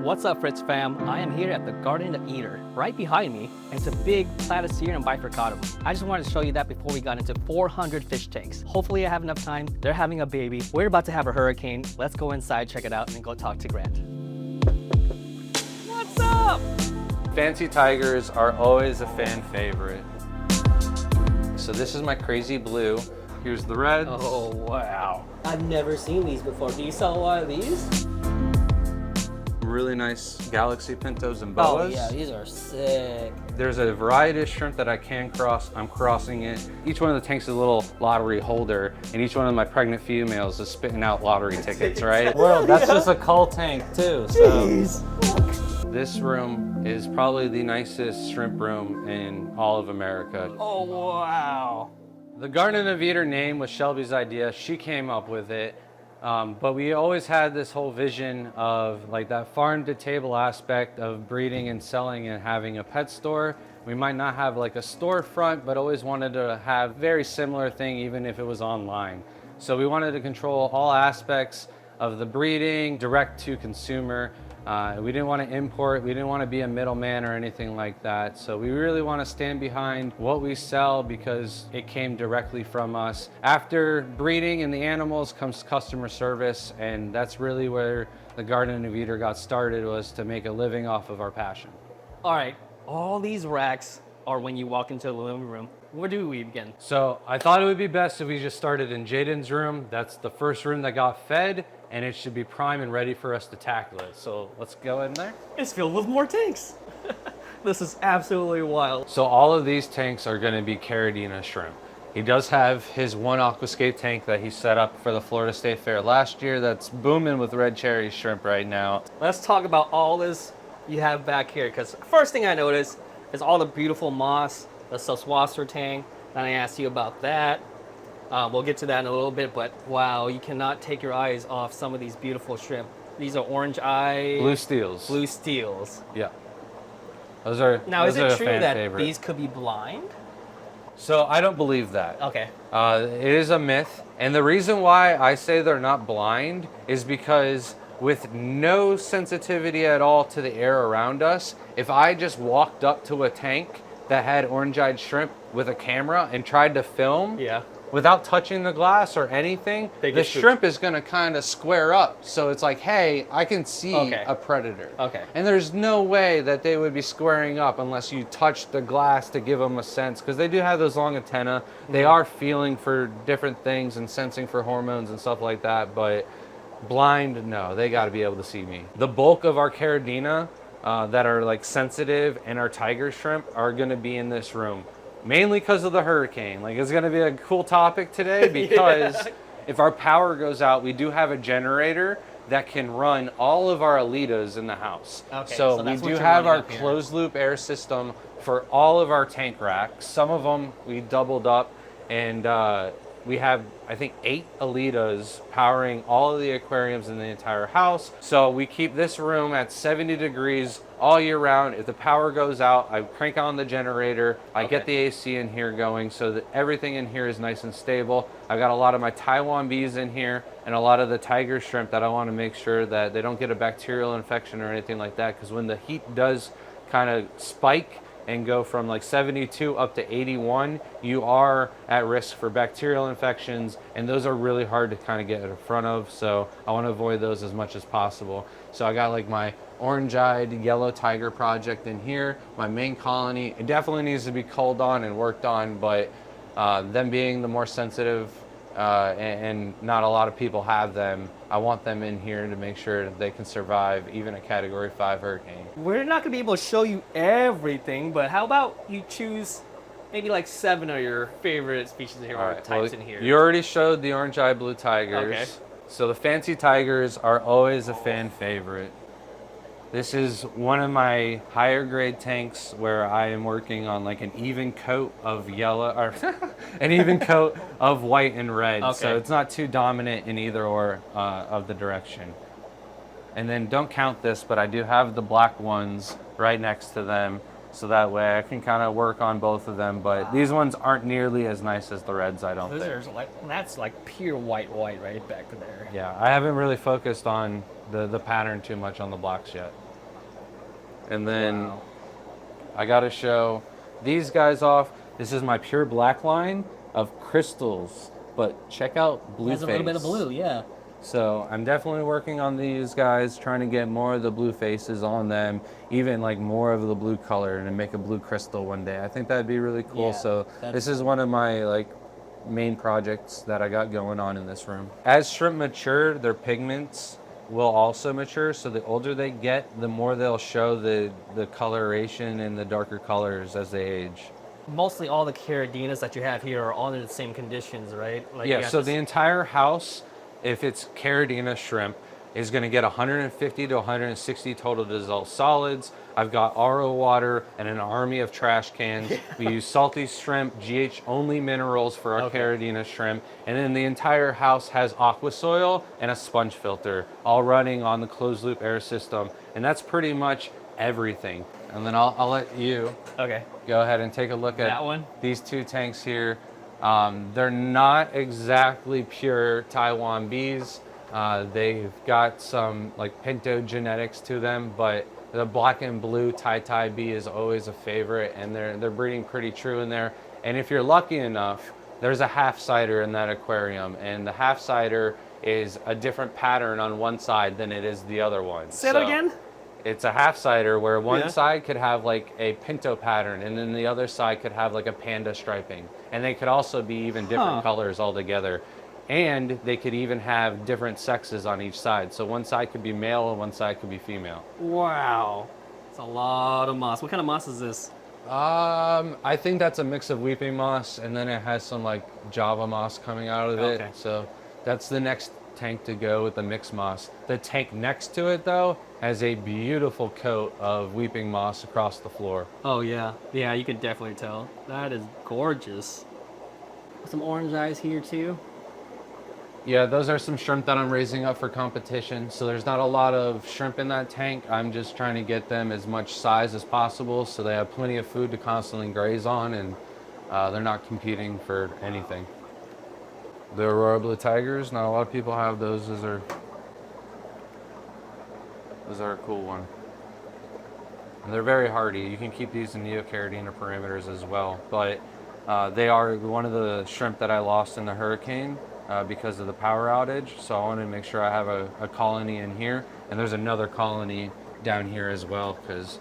What's up, Fritz fam? I am here at the Garden of Eder. Right behind me, it's a big Platycerium bifurcatum. I just wanted to show you that before we got into 400 fish tanks. Hopefully I have enough time. They're having a baby. We're about to have a hurricane. Let's go inside, check it out, and then go talk to Grant. What's up? Fancy tigers are always a fan favorite. So this is my crazy blue. Here's the reds. Oh, wow. I've never seen these before. Do you sell a lot of these? Really nice Galaxy Pintos and boas. Oh yeah, these are sick. There's a variety of shrimp that I can cross. I'm crossing it. Each one of the tanks is a little lottery holder, and each one of my pregnant females is spitting out lottery tickets, right? Well, that's just a cull tank too. So this room is probably the nicest shrimp room in all of America. Oh wow. The Garden of Eder name was Shelby's idea. She came up with it. But we always had this whole vision of like that farm to table aspect of breeding and selling and having a pet store. We might not have like a storefront, but always wanted to have very similar thing even if it was online. So we wanted to control all aspects of the breeding, direct to consumer. We didn't want to import, we didn't want to be a middleman or anything like that. So we really want to stand behind what we sell because it came directly from us. After breeding and the animals comes customer service, and that's really where the Garden of Eder got started, was to make a living off of our passion. All right, all these racks are when you walk into the living room. Where do we begin? So I thought it would be best if we just started in Jaden's room. That's the first room that got fed, and it should be prime and ready for us to tackle it. So let's go in there. It's filled with more tanks. This is absolutely wild. So all of these tanks are going to be Caridina shrimp. He does have his one aquascape tank that he set up for the Florida State Fair last year that's booming with red cherry shrimp right now. Let's talk about all this you have back here, because first thing I noticed is all the beautiful moss, the Susswasser tank. Then I asked you about that. We'll get to that in a little bit, but wow, you cannot take your eyes off some of these beautiful shrimp. These are orange eye... Blue steels. Blue steels. Yeah. Those are Now, is it true that favorite. these could be blind? So I don't believe that. Okay. It is a myth. And the reason why I say they're not blind is because with no sensitivity at all to the air around us, if I just walked up to a tank that had orange-eyed shrimp with a camera and tried to film, without touching the glass or anything, the shrimp is going to kind of square up. So it's like, hey, I can see a predator. Okay. And there's no way that they would be squaring up unless you touch the glass to give them a sense, because they do have those long antennae. They are feeling for different things and sensing for hormones and stuff like that, but blind, no, they got to be able to see me. The bulk of our Caridina that are like sensitive and our tiger shrimp are going to be in this room. Mainly because of the hurricane. Like, it's going to be a cool topic today because if our power goes out, we do have a generator that can run all of our Alitas in the house. Okay, so we do have our closed loop air system for all of our tank racks. Some of them we doubled up, and we have, I think, 8 Alitas powering all of the aquariums in the entire house. So we keep this room at 70 degrees all year round. If the power goes out, I crank on the generator. I get the AC in here going so that everything in here is nice and stable. I've got a lot of my Taiwan bees in here and a lot of the tiger shrimp that I want to make sure that they don't get a bacterial infection or anything like that, because when the heat does kind of spike and go from like 72 up to 81, you are at risk for bacterial infections, and those are really hard to kind of get in front of, so I want to avoid those as much as possible. So I got like my orange-eyed yellow tiger project in here, my main colony. It definitely needs to be culled on and worked on, but them being the more sensitive and not a lot of people have them, I want them in here to make sure that they can survive even a Category 5 hurricane. We're not going to be able to show you everything, but how about you choose maybe like 7 of your favorite species here, or types in here. You already showed the orange-eyed blue tigers. Okay. So the fancy tigers are always a fan favorite. This is one of my higher grade tanks where I am working on like an even coat of yellow, or an even coat of white and red. Okay. So it's not too dominant in either or of the direction. And then don't count this, but I do have the black ones right next to them. So that way I can kind of work on both of them, but these ones aren't nearly as nice as the reds, I don't think. That's like pure white right back there. Yeah, I haven't really focused on the pattern too much on the blacks yet. And then Wow. I got to show these guys off. This is my pure black line of crystals, but check out blue Has a little bit of blue, yeah. So I'm definitely working on these guys, trying to get more of the blue faces on them, even like more of the blue color, and make a blue crystal one day. I think that'd be really cool. Yeah, So this is one of my like main projects that I got going on in this room. As shrimp mature, their pigments will also mature. So the older they get, the more they'll show the coloration and the darker colors as they age. Mostly all the Caridinas that you have here are all in the same conditions, right? Like you Yeah, got so this- the entire house, if it's Caridina shrimp, is going to get 150 to 160 total dissolved solids. I've got RO water and an army of trash cans. We use salty shrimp, GH only minerals for our Caridina shrimp. And then the entire house has aqua soil and a sponge filter, all running on the closed loop air system. And that's pretty much everything. And then I'll let you go ahead and take a look at that one. These two tanks here. They're not exactly pure Taiwan bees. They've got some like pinto genetics to them, but the black and blue Tai bee is always a favorite, and they're breeding pretty true in there. And if you're lucky enough, there's a half-sider in that aquarium, and the half-sider is a different pattern on one side than it is the other one. Say that again? It's a half-sider where one side could have like a pinto pattern, and then the other side could have like a panda striping. And they could also be even different colors altogether. And they could even have different sexes on each side. So one side could be male and one side could be female. Wow. It's a lot of moss. What kind of moss is this? I think that's a mix of weeping moss, and then it has some like Java moss coming out of it. So that's the next tank to go with the mixed moss. The tank next to it though has a beautiful coat of weeping moss across the floor. Oh yeah. Yeah, you can definitely tell. That is gorgeous. Some orange eyes here too. Yeah, those are some shrimp that I'm raising up for competition. So there's not a lot of shrimp in that tank. I'm just trying to get them as much size as possible so they have plenty of food to constantly graze on, and they're not competing for anything. The Aurora Blue Tigers, not a lot of people have those. Those are a cool one. And they're very hardy. You can keep these in Neocaridina perimeters as well. But they are one of the shrimp that I lost in the hurricane because of the power outage. So I wanted to make sure I have a colony in here. And there's another colony down here as well, because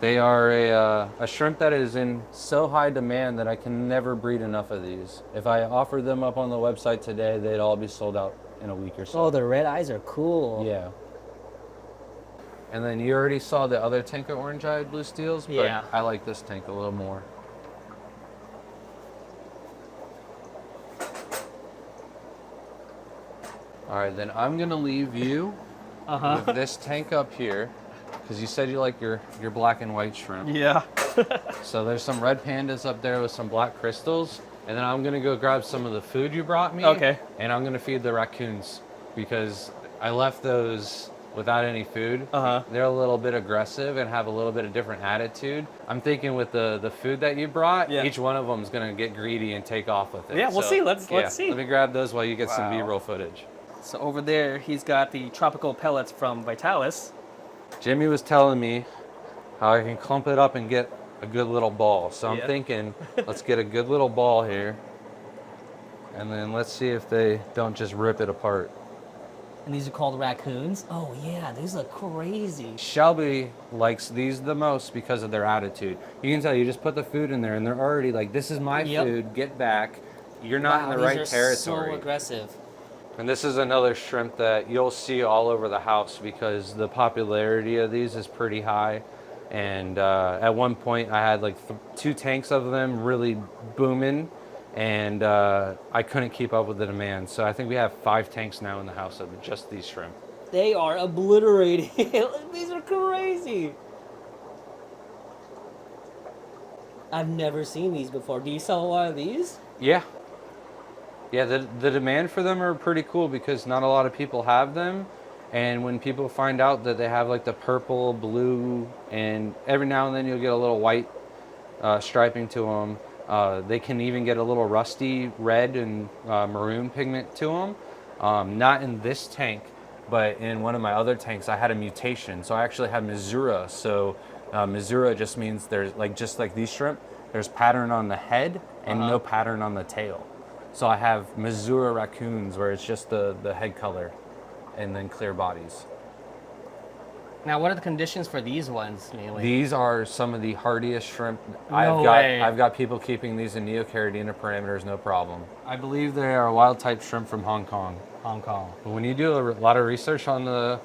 they are a shrimp that is in so high demand that I can never breed enough of these. If I offered them up on the website today, they'd all be sold out in a week or so. Oh, the red eyes are cool. Yeah. And then you already saw the other tank of orange-eyed blue steels, but I like this tank a little more. All right, then I'm gonna leave you with this tank up here, because you said you like your black and white shrimp. Yeah. So there's some red pandas up there with some black crystals, and then I'm gonna go grab some of the food you brought me. And I'm gonna feed the raccoons, because I left those without any food. They're a little bit aggressive and have a little bit of different attitude. I'm thinking with the food that you brought, each one of them is gonna get greedy and take off with it. Yeah, we'll see. Let's see. Let me grab those while you get some B-roll footage. So over there, he's got the tropical pellets from Vitalis. Jimmy was telling me how I can clump it up and get a good little ball. So I'm thinking, let's get a good little ball here, and then let's see if they don't just rip it apart. And these are called raccoons? Oh yeah, these look crazy. Shelby likes these the most because of their attitude. You can tell, you just put the food in there and they're already like, this is my food, get back. You're not in the right territory. So aggressive. And this is another shrimp that you'll see all over the house because the popularity of these is pretty high. And at one point I had like 2 tanks of them really booming, and I couldn't keep up with the demand. So I think we have 5 tanks now in the house of just these shrimp. They are obliterating. These are crazy. I've never seen these before. Do you sell a lot of these? Yeah. Yeah, the demand for them are pretty cool because not a lot of people have them. And when people find out that they have like the purple, blue, and every now and then you'll get a little white striping to them. They can even get a little rusty red and maroon pigment to them. Not in this tank, but in one of my other tanks, I had a mutation. So I actually had Missoura. So Missoura just means there's just like these shrimp, there's pattern on the head and no pattern on the tail. So I have Missoura raccoons where it's just the head color and then clear bodies. Now, what are the conditions for these ones mainly? These are some of the hardiest shrimp. No way. I've got people keeping these in Neocaridina parameters, no problem. I believe they are wild type shrimp from Hong Kong. Hong Kong. But when you do a lot of research on the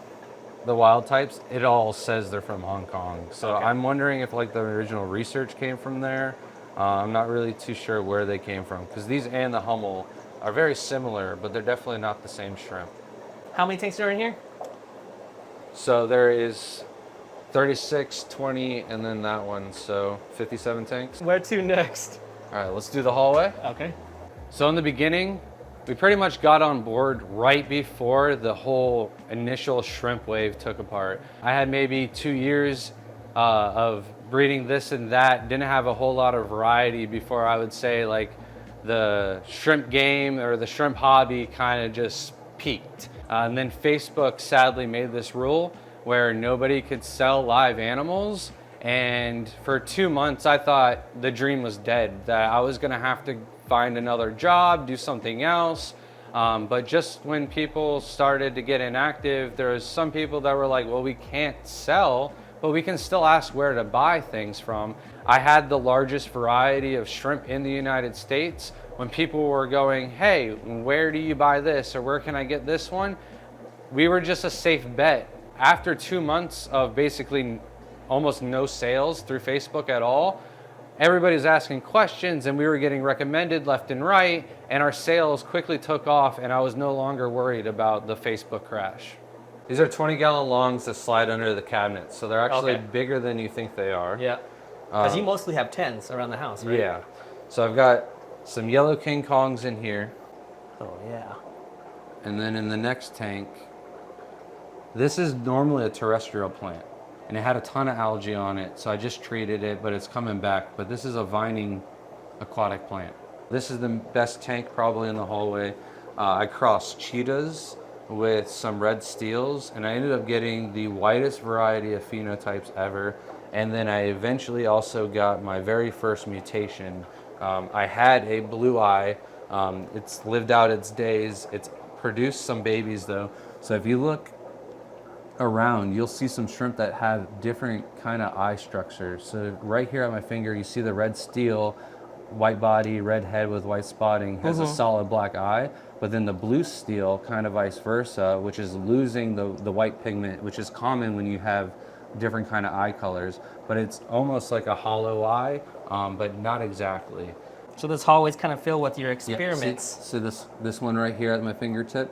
wild types, it all says they're from Hong Kong. So I'm wondering if like the original research came from there. I'm not really too sure where they came from, because these and the Hummel are very similar, but they're definitely not the same shrimp. How many tanks are in here? So there is 36, 20, and then that one, so 57 tanks. Where to next? All right, let's do the hallway. Okay. So in the beginning, we pretty much got on board right before the whole initial shrimp wave took apart. I had maybe 2 years of breeding this and that, didn't have a whole lot of variety before I would say like the shrimp game or the shrimp hobby kind of just peaked. And then Facebook sadly made this rule where nobody could sell live animals. And for 2 months, I thought the dream was dead, that I was gonna have to find another job, do something else. But just when people started to get inactive, there was some people that were like, well, we can't sell, but we can still ask where to buy things from. I had the largest variety of shrimp in the United States. When people were going, hey, where do you buy this? Or where can I get this one? We were just a safe bet. After 2 months of basically almost no sales through Facebook at all, everybody's asking questions and we were getting recommended left and right, and our sales quickly took off and I was no longer worried about the Facebook crash. These are 20-gallon longs that slide under the cabinet, so they're actually bigger than you think they are. Yeah, because you mostly have 10s around the house, right? Yeah, so I've got some yellow King Kongs in here. Oh yeah. And then in the next tank, this is normally a terrestrial plant, and it had a ton of algae on it, so I just treated it, but it's coming back. But this is a vining aquatic plant. This is the best tank probably in the hallway. I crossed cheetahs with some red steels, and I ended up getting the widest variety of phenotypes ever. And then I eventually also got my very first mutation. I had a blue eye. It's lived out its days. It's produced some babies though. So if you look around, you'll see some shrimp that have different kind of eye structures. So right here on my finger, you see the red steel, white body, red head with white spotting, has a solid black eye. But then the blue steel, kind of vice versa, which is losing the white pigment, which is common when you have different kind of eye colors. But it's almost like a hollow eye, but not exactly. So this hallway's kind of filled with your experiments. Yeah, so this one right here at my fingertip,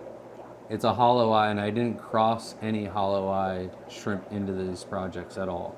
it's a hollow eye, and I didn't cross any hollow eye shrimp into these projects at all.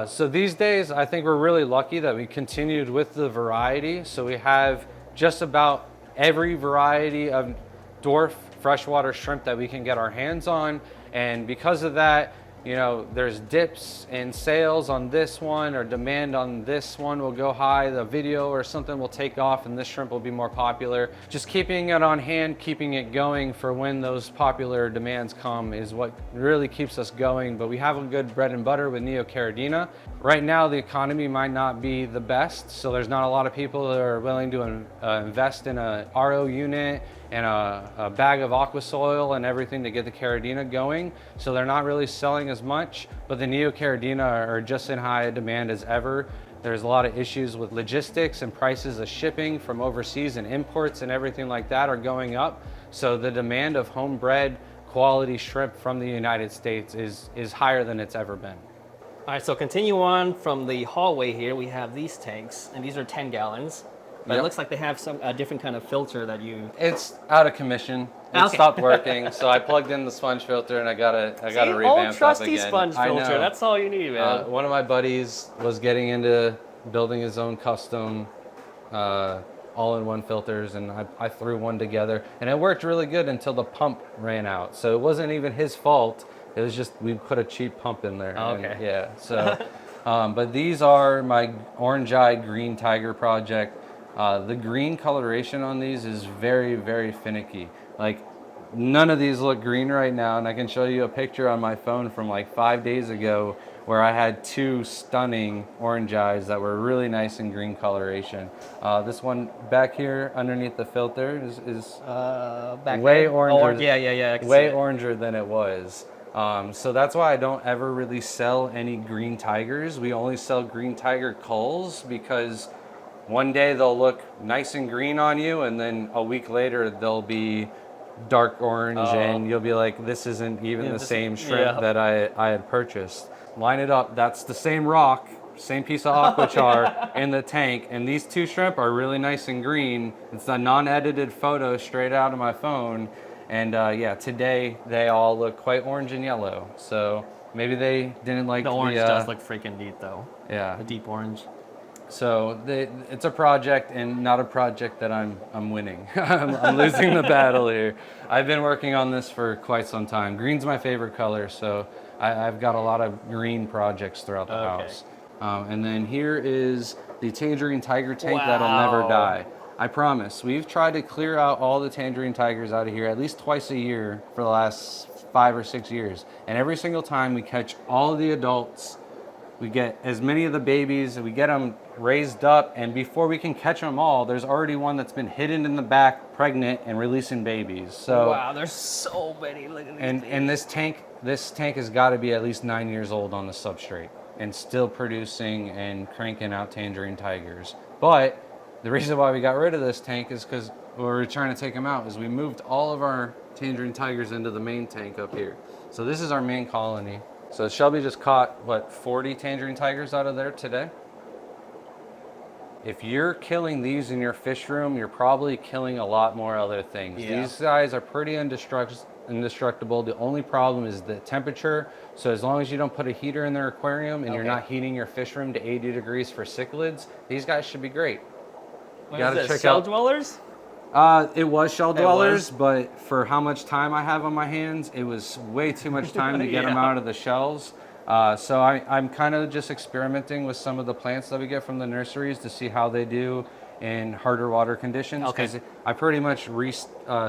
So these days, I think we're really lucky that we continued with the variety. So we have just about every variety of dwarf freshwater shrimp that we can get our hands on. And because of that, you know, there's dips in sales on this one, or demand on this one will go high, the video or something will take off and this shrimp will be more popular. Just keeping it on hand, keeping it going for when those popular demands come is what really keeps us going. But we have a good bread and butter with Neocaridina. Right now the economy might not be the best, so there's not a lot of people that are willing to invest in a RO unit and a bag of aqua soil and everything to get the Caridina going. So they're not really selling as much, but the Neocaridina are just in high demand as ever. There's a lot of issues with logistics and prices of shipping from overseas, and imports and everything like that are going up. So the demand of homebred quality shrimp from the United States is higher than it's ever been. All right, so continue on from the hallway here. We have these tanks, and these are 10 gallons. But it looks like they have a different kind of filter that you... It's out of commission. It stopped working, so I plugged in the sponge filter and I gotta revamp old trusty again. sponge filter. That's all you need, man. One of my buddies was getting into building his own custom all-in-one filters, and I threw one together, and it worked really good until the pump ran out. So it wasn't even his fault. It was just we put a cheap pump in there. Okay. And, yeah. So, but these are my orange-eyed green tiger project. The green coloration on these is very, very finicky. Like none of these look green right now, and I can show you a picture on my phone from like 5 days ago where I had 2 stunning orange eyes that were really nice in green coloration. This one back here underneath the filter is Back way there? oranger. Oh, yeah. I can see Way it. oranger than it was. So that's why I don't ever really sell any green tigers. We only sell green tiger culls because one day they'll look nice and green on you, and then a week later they'll be dark orange, and you'll be like, this isn't even the same shrimp that I had purchased. Line it up, that's the same rock, same piece of aquachar in the tank, and these 2 shrimp are really nice and green. It's a non-edited photo straight out of my phone, and yeah, today they all look quite orange and yellow, so maybe they didn't like The orange does look freaking neat, though. Yeah. The deep orange. So it's a project, and not a project that I'm winning. I'm losing the battle here. I've been working on this for quite some time. Green's my favorite color, so I've got a lot of green projects throughout the house. And then here is the Tangerine Tiger tank that'll never die. I promise. We've tried to clear out all the Tangerine Tigers out of here at least twice a year for the last 5 or 6 years. And every single time we catch all of the adults, we get as many of the babies, and we get them raised up, and before we can catch them all, there's already one that's been hidden in the back, pregnant, and releasing babies. So wow, there's so many. Look at these and this tank has got to be at least 9 years old on the substrate, and still producing and cranking out Tangerine Tigers. But the reason why we got rid of this tank is because we were trying to take them out. Is we moved all of our Tangerine Tigers into the main tank up here. So this is our main colony. So Shelby just caught, what, 40 Tangerine Tigers out of there today? If you're killing these in your fish room, you're probably killing a lot more other things. Yeah. These guys are pretty indestructible. The only problem is the temperature. So as long as you don't put a heater in their aquarium and you're not heating your fish room to 80 degrees for cichlids, these guys should be great. What is this, shell dwellers? It was shell dwellers, but for how much time I have on my hands, it was way too much time to get them out of the shells. So I'm kind of just experimenting with some of the plants that we get from the nurseries to see how they do in harder water conditions. Because I pretty much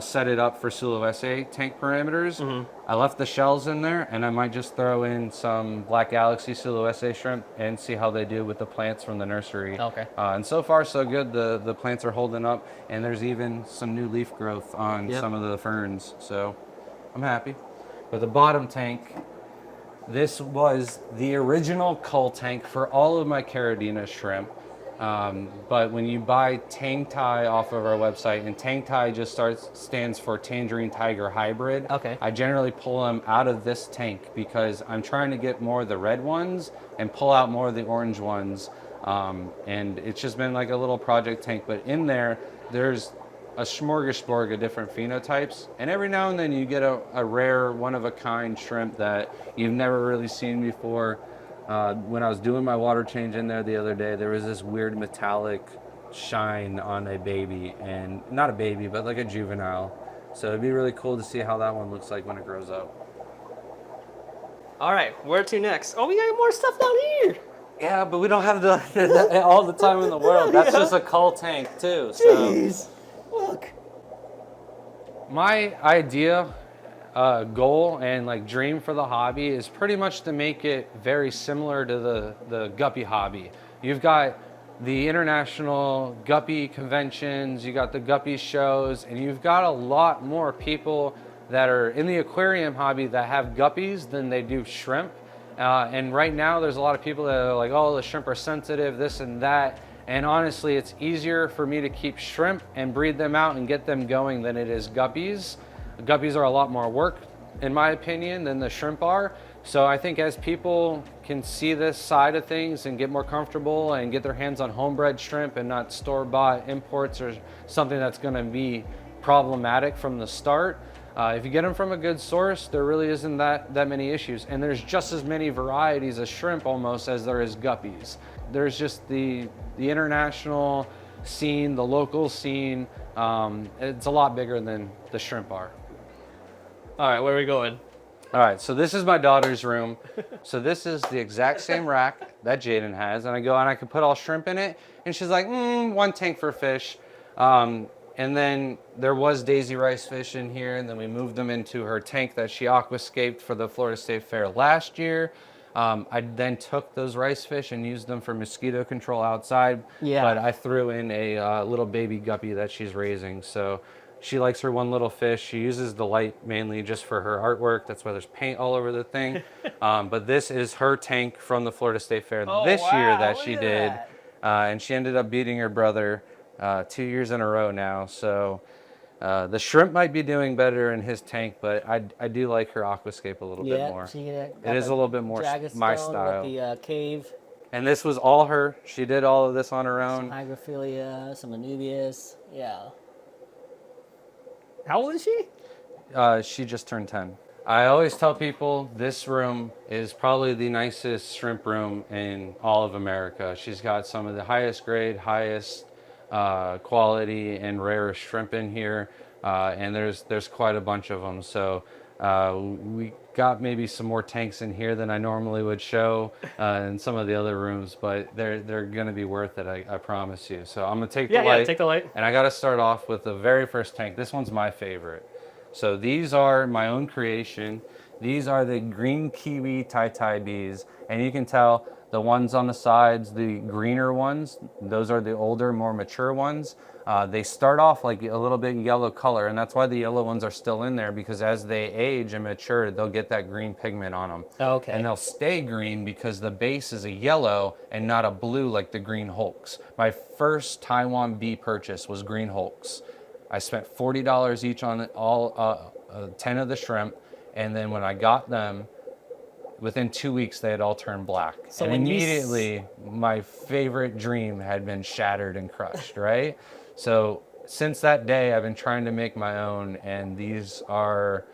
set it up for Sulawesi tank parameters. I left the shells in there, and I might just throw in some black galaxy Sulawesi shrimp and see how they do with the plants from the nursery. And so far so good. The plants are holding up, and there's even some new leaf growth on some of the ferns. So I'm happy. But the bottom tank, this was the original cull tank for all of my Caridina shrimp. But when you buy Tang Thai off of our website, and Tang Thai just stands for Tangerine Tiger Hybrid. I generally pull them out of this tank because I'm trying to get more of the red ones and pull out more of the orange ones. And it's just been like a little project tank, but in there's a smorgasbord of different phenotypes, and every now and then you get a rare one-of-a-kind shrimp that you've never really seen before. When I was doing my water change in there the other day, there was this weird metallic shine on a baby, and not a baby, but like a juvenile. So it'd be really cool to see how that one looks like when it grows up. All right, where to next? Oh, we got more stuff down here. Yeah, but we don't have all the time in the world. That's just a cull tank too. Jeez, look. My idea, goal, and like dream for the hobby is pretty much to make it very similar to the guppy hobby. You've got the international guppy conventions, you got the guppy shows, and you've got a lot more people that are in the aquarium hobby that have guppies than they do shrimp. And right now there's a lot of people that are like, oh, the shrimp are sensitive, this and that. And honestly, it's easier for me to keep shrimp and breed them out and get them going than it is guppies. Guppies are a lot more work, in my opinion, than the shrimp are. So I think as people can see this side of things and get more comfortable and get their hands on homebred shrimp and not store-bought imports or something that's gonna be problematic from the start, if you get them from a good source, there really isn't that many issues. And there's just as many varieties of shrimp almost as there is guppies. There's just the international scene, the local scene, it's a lot bigger than the shrimp are. All right, where are we going? All right, so this is my daughter's room. So this is the exact same rack that Jaden has, and I go and I can put all shrimp in it, and she's like, one tank for fish. And And then there was daisy rice fish in here, and then we moved them into her tank that she aquascaped for the Florida State Fair last year. I then took those rice fish and used them for mosquito control outside. Yeah. But I threw in a little baby guppy that she's raising. So she likes her one little fish. She uses the light mainly just for her artwork. That's why there's paint all over the thing. But this is her tank from the Florida State Fair this year that she did. And she ended up beating her brother 2 years in a row now. So the shrimp might be doing better in his tank, but I do like her aquascape a little bit more. It is a little bit more my style. With the cave. And this was all her. She did all of this on her own. Some Hygrophila, some Anubias. Yeah. How old is she? She just turned 10. I always tell people this room is probably the nicest shrimp room in all of America. She's got some of the highest grade, highest quality and rarest shrimp in here, and there's quite a bunch of them. So we got maybe some more tanks in here than I normally would show in some of the other rooms, but they're gonna be worth it, I promise you. So I'm gonna take the light. Yeah, take the light. And I gotta start off with the very first tank. This one's my favorite. So these are my own creation. These are the green kiwi tai bees, and you can tell the ones on the sides, the greener ones, those are the older, more mature ones. They start off like a little bit yellow color, and that's why the yellow ones are still in there, because as they age and mature, they'll get that green pigment on them. Okay. And they'll stay green because the base is a yellow and not a blue like the green hulks. My first Taiwan bee purchase was green hulks. I spent $40 each on all 10 of the shrimp, and then when I got them, within 2 weeks, they had all turned black. So and immediately, my favorite dream had been shattered and crushed, right? So since that day, I've been trying to make my own, and these are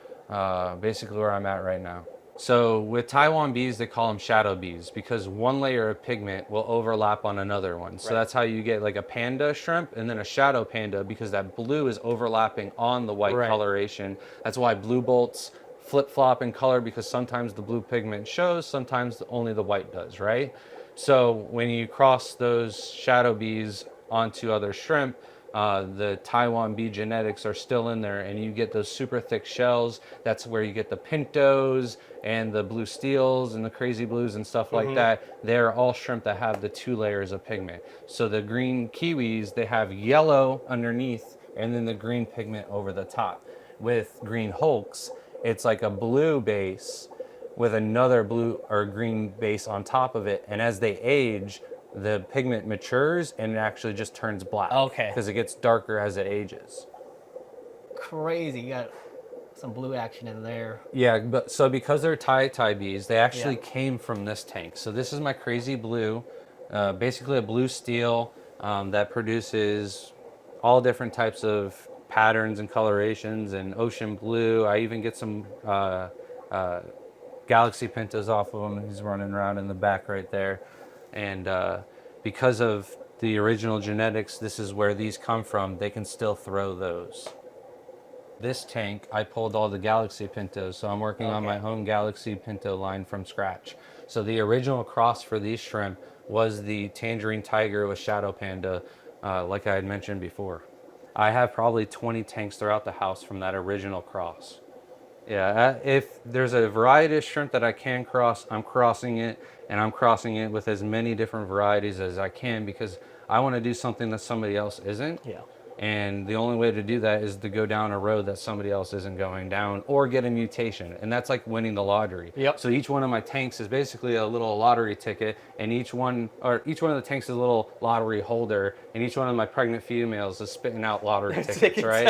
basically where I'm at right now. So with Taiwan bees, they call them shadow bees because one layer of pigment will overlap on another one. So that's how you get like a panda shrimp and then a shadow panda, because that blue is overlapping on the white coloration. That's why blue bolts flip-flop in color, because sometimes the blue pigment shows, sometimes only the white does, right? So when you cross those shadow bees onto other shrimp, the Taiwan bee genetics are still in there, and you get those super thick shells. That's where you get the pintos and the blue steels and the crazy blues and stuff like that. They're all shrimp that have the 2 layers of pigment. So the green kiwis, they have yellow underneath and then the green pigment over the top. With green hulks, it's like a blue base with another blue or green base on top of it. And as they age, the pigment matures and it actually just turns black. Okay. Because it gets darker as it ages. Crazy. You got some blue action in there. Yeah, but so because they're tai bees, they actually came from this tank. So this is my crazy blue, basically a blue steel that produces all different types of patterns and colorations and ocean blue. I even get some Galaxy Pintos off of him. He's running around in the back right there. And because of the original genetics, this is where these come from. They can still throw those. This tank, I pulled all the Galaxy Pintos, so I'm working on my own Galaxy Pinto line from scratch. So the original cross for these shrimp was the Tangerine Tiger with Shadow Panda, like I had mentioned before. I have probably 20 tanks throughout the house from that original cross. Yeah, if there's a variety of shrimp that I can cross, I'm crossing it, and I'm crossing it with as many different varieties as I can, because I want to do something that somebody else isn't. Yeah. And the only way to do that is to go down a road that somebody else isn't going down, or get a mutation. And that's like winning the lottery. Yep. So each one of my tanks is basically a little lottery ticket, and each one of the tanks is a little lottery holder, and each one of my pregnant females is spitting out lottery tickets, right?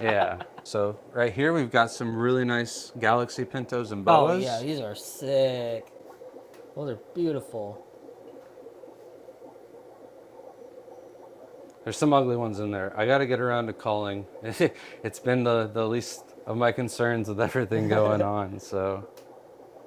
Yeah. So right here we've got some really nice Galaxy Pintos and boas. Oh yeah, these are sick. Those are beautiful. There's some ugly ones in there. I got to get around to culling. It's been the least of my concerns with everything going on. So,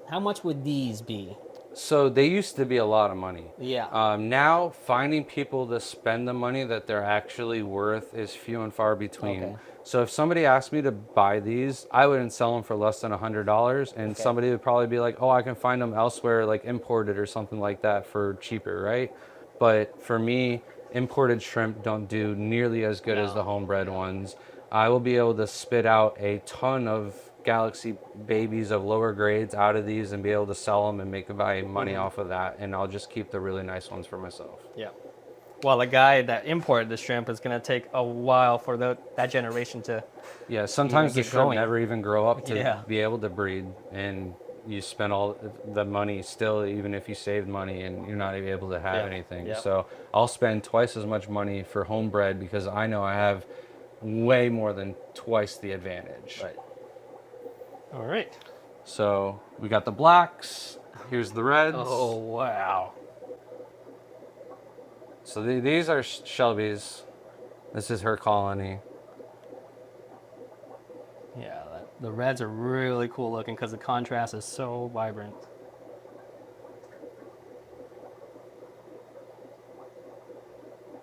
how much would these be? So they used to be a lot of money. Yeah. Now finding people to spend the money that they're actually worth is few and far between. Okay. So if somebody asked me to buy these, I wouldn't sell them for less than $100, and somebody would probably be like, "Oh, I can find them elsewhere, like imported or something like that, for cheaper," right? But for me, imported shrimp don't do nearly as good as the homebred ones. I will be able to spit out a ton of Galaxy babies of lower grades out of these and be able to sell them and make my money off of that. And I'll just keep the really nice ones for myself. Yeah. Well, the guy that imported the shrimp is going to take a while for that generation to. Yeah, sometimes the get shrimp going. never even grow up to Yeah. be able to breed, and you spend all the money still, even if you saved money, and you're not even able to have anything. Yeah. So I'll spend twice as much money for homebred because I know I have way more than twice the advantage. Right. All right. So we got the blacks. Here's the reds. Oh, wow. So these are Shelby's. This is her colony. Yeah, the reds are really cool looking because the contrast is so vibrant.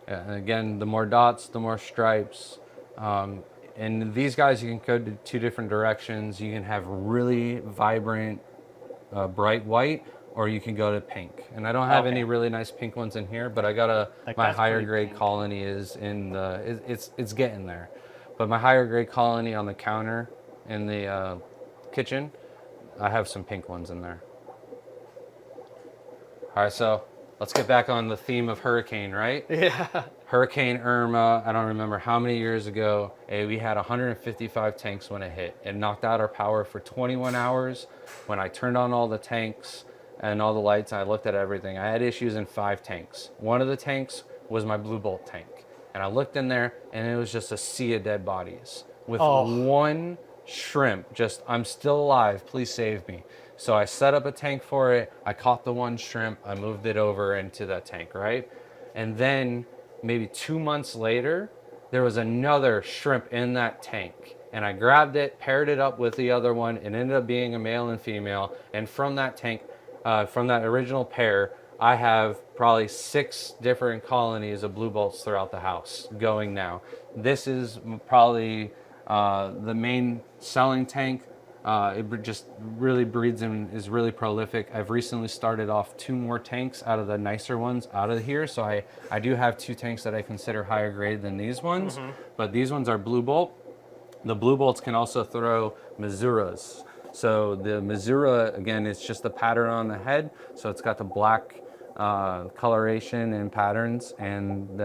Yeah, and again, the more dots, the more stripes. And these guys, you can go to two different directions. You can have really vibrant, bright white, or you can go to pink. And I don't have any really nice pink ones in here, but I got my higher grade colony is in the, it's getting there. But my higher grade colony on the counter in the kitchen, I have some pink ones in there. All right, so let's get back on the theme of hurricane, right? Yeah. Hurricane Irma, I don't remember how many years ago, we had 155 tanks when it hit. It knocked out our power for 21 hours. When I turned on all the tanks and all the lights, I looked at everything. I had issues in 5 tanks. One of the tanks was my Blue Bolt tank. And I looked in there, and it was just a sea of dead bodies. With one shrimp, just, I'm still alive, please save me. So I set up a tank for it. I caught the one shrimp. I moved it over into that tank, right? And then maybe 2 months later, there was another shrimp in that tank. And I grabbed it, paired it up with the other one. It ended up being a male and female. And from that tank, from that original pair, I have probably 6 different colonies of blue bolts throughout the house going now. This is probably the main selling tank. It just really breeds and is really prolific. I've recently started off 2 more tanks out of the nicer ones out of here. So I do have 2 tanks that I consider higher grade than these ones, but these ones are blue bolt. The blue bolts can also throw Misuras. So the Misura, again, it's just the pattern on the head. So it's got the black coloration and patterns, and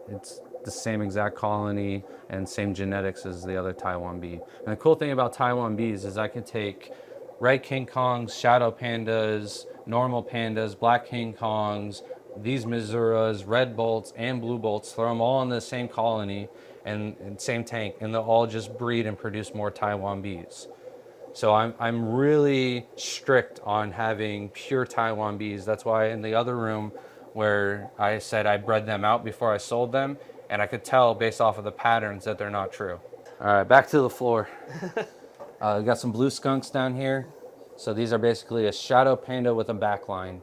it's the same exact colony and same genetics as the other Taiwan bee. And the cool thing about Taiwan bees is I can take red King Kongs, shadow pandas, normal pandas, black King Kongs, these Misuras, red bolts, and blue bolts, throw them all in the same colony and same tank, and they'll all just breed and produce more Taiwan bees. So I'm really strict on having pure Taiwan bees. That's why in the other room where I said I bred them out before I sold them, and I could tell based off of the patterns that they're not true. All right, back to the floor. We got some blue skunks down here. So these are basically a shadow panda with a back line.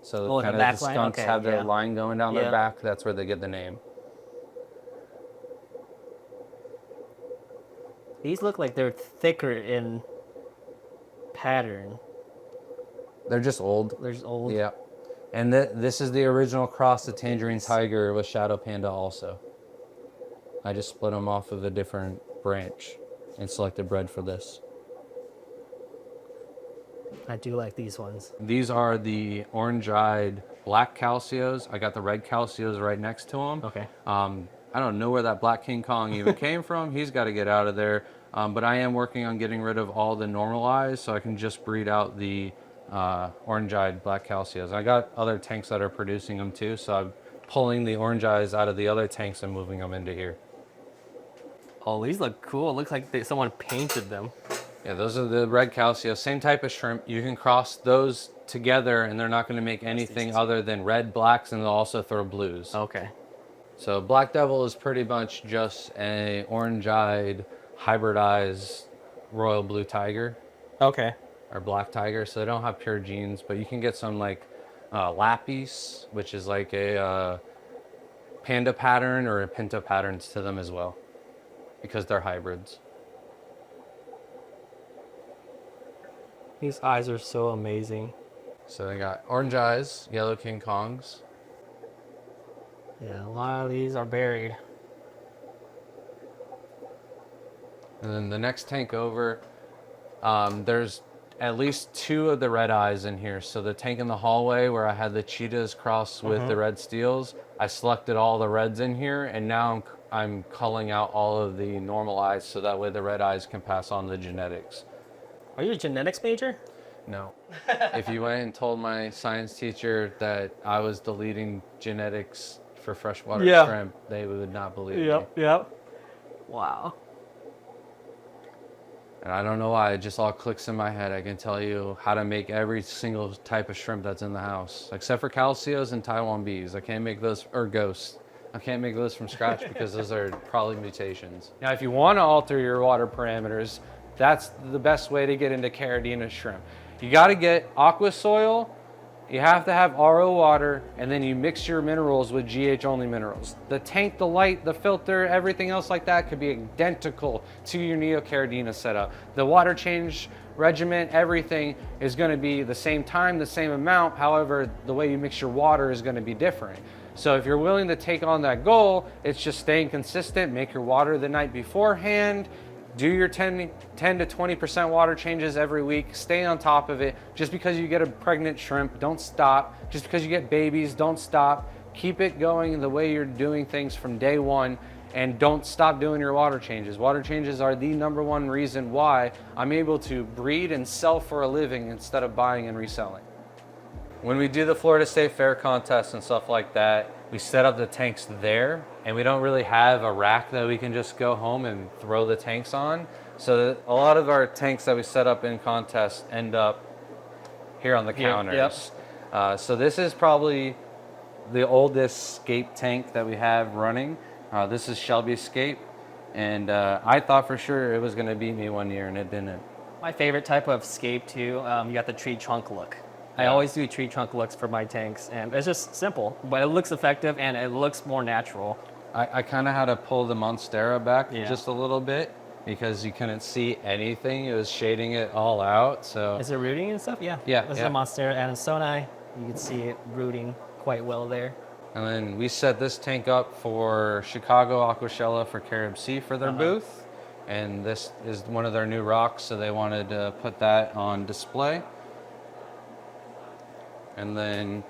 So kind of the skunks have their line going down their back. That's where they get the name. These look like they're thicker in pattern. They're just old. They're just old. Yeah. And this is the original cross, the Tangerine Tiger with Shadow Panda also. I just split them off of a different branch and selected bred for this. I do like these ones. These are the orange-eyed black calcios. I got the red calcios right next to them. Okay. I don't know where that black King Kong even came from. He's got to get out of there. But I am working on getting rid of all the normal eyes so I can just breed out the orange-eyed black calcios. I got other tanks that are producing them too, so I'm pulling the orange eyes out of the other tanks and moving them into here. Oh, these look cool. It looks like someone painted them. Yeah, those are the red calcios. Same type of shrimp. You can cross those together and they're not going to make anything other than red, blacks, and they'll also throw blues. Okay. So Black Devil is pretty much just a orange-eyed, hybridized royal blue tiger. Okay. Or black tiger, so they don't have pure genes, but you can get some like lapis, which is like a panda pattern or a pinto patterns to them as well, because they're hybrids. These eyes are so amazing. So they got orange eyes, yellow King Kongs. Yeah, a lot of these are buried. And then the next tank over, there's at least 2 of the red eyes in here. So the tank in the hallway where I had the cheetahs crossed with the red steels, I selected all the reds in here, and now I'm culling out all of the normal eyes so that way the red eyes can pass on the genetics. Are you a genetics major? No. If you went and told my science teacher that I was deleting genetics for freshwater shrimp, they would not believe me. Yep. Wow. And I don't know why, it just all clicks in my head. I can tell you how to make every single type of shrimp that's in the house, except for calcios and Taiwan bees. I can't make those, or ghosts. I can't make those from scratch because those are probably mutations. Now, if you want to alter your water parameters, that's the best way to get into Caridina shrimp. You got to get aqua soil, you have to have RO water, and then you mix your minerals with GH only minerals. The tank, the light, the filter, everything else like that could be identical to your Neocaridina setup. The water change regimen, everything is going to be the same time, the same amount. However, the way you mix your water is going to be different. So if you're willing to take on that goal, it's just staying consistent, make your water the night beforehand, do your 10 to 20% water changes every week, stay on top of it. Just because you get a pregnant shrimp, don't stop. Just because you get babies, don't stop. Keep it going the way you're doing things from day one, and don't stop doing your water changes. Water changes are the #1 reason why I'm able to breed and sell for a living instead of buying and reselling. When we do the Florida State Fair contest and stuff like that, we set up the tanks there, and we don't really have a rack that we can just go home and throw the tanks on. So a lot of our tanks that we set up in contests end up here on the counters. So this is probably the oldest scape tank that we have running. This is Shelby's scape, and I thought for sure it was going to beat me one year, and it didn't. My favorite type of scape too, you got the tree trunk look. I always do tree trunk looks for my tanks, and it's just simple, but it looks effective and it looks more natural. I kind of had to pull the Monstera back just a little bit because you couldn't see anything. It was shading it all out. So is it rooting and stuff? Yeah. This is a Monstera Adansonii. You can see it rooting quite well there. And then we set this tank up for Chicago Aquashella for Carib Sea for their booth. And this is one of their new rocks, so they wanted to put that on display. And then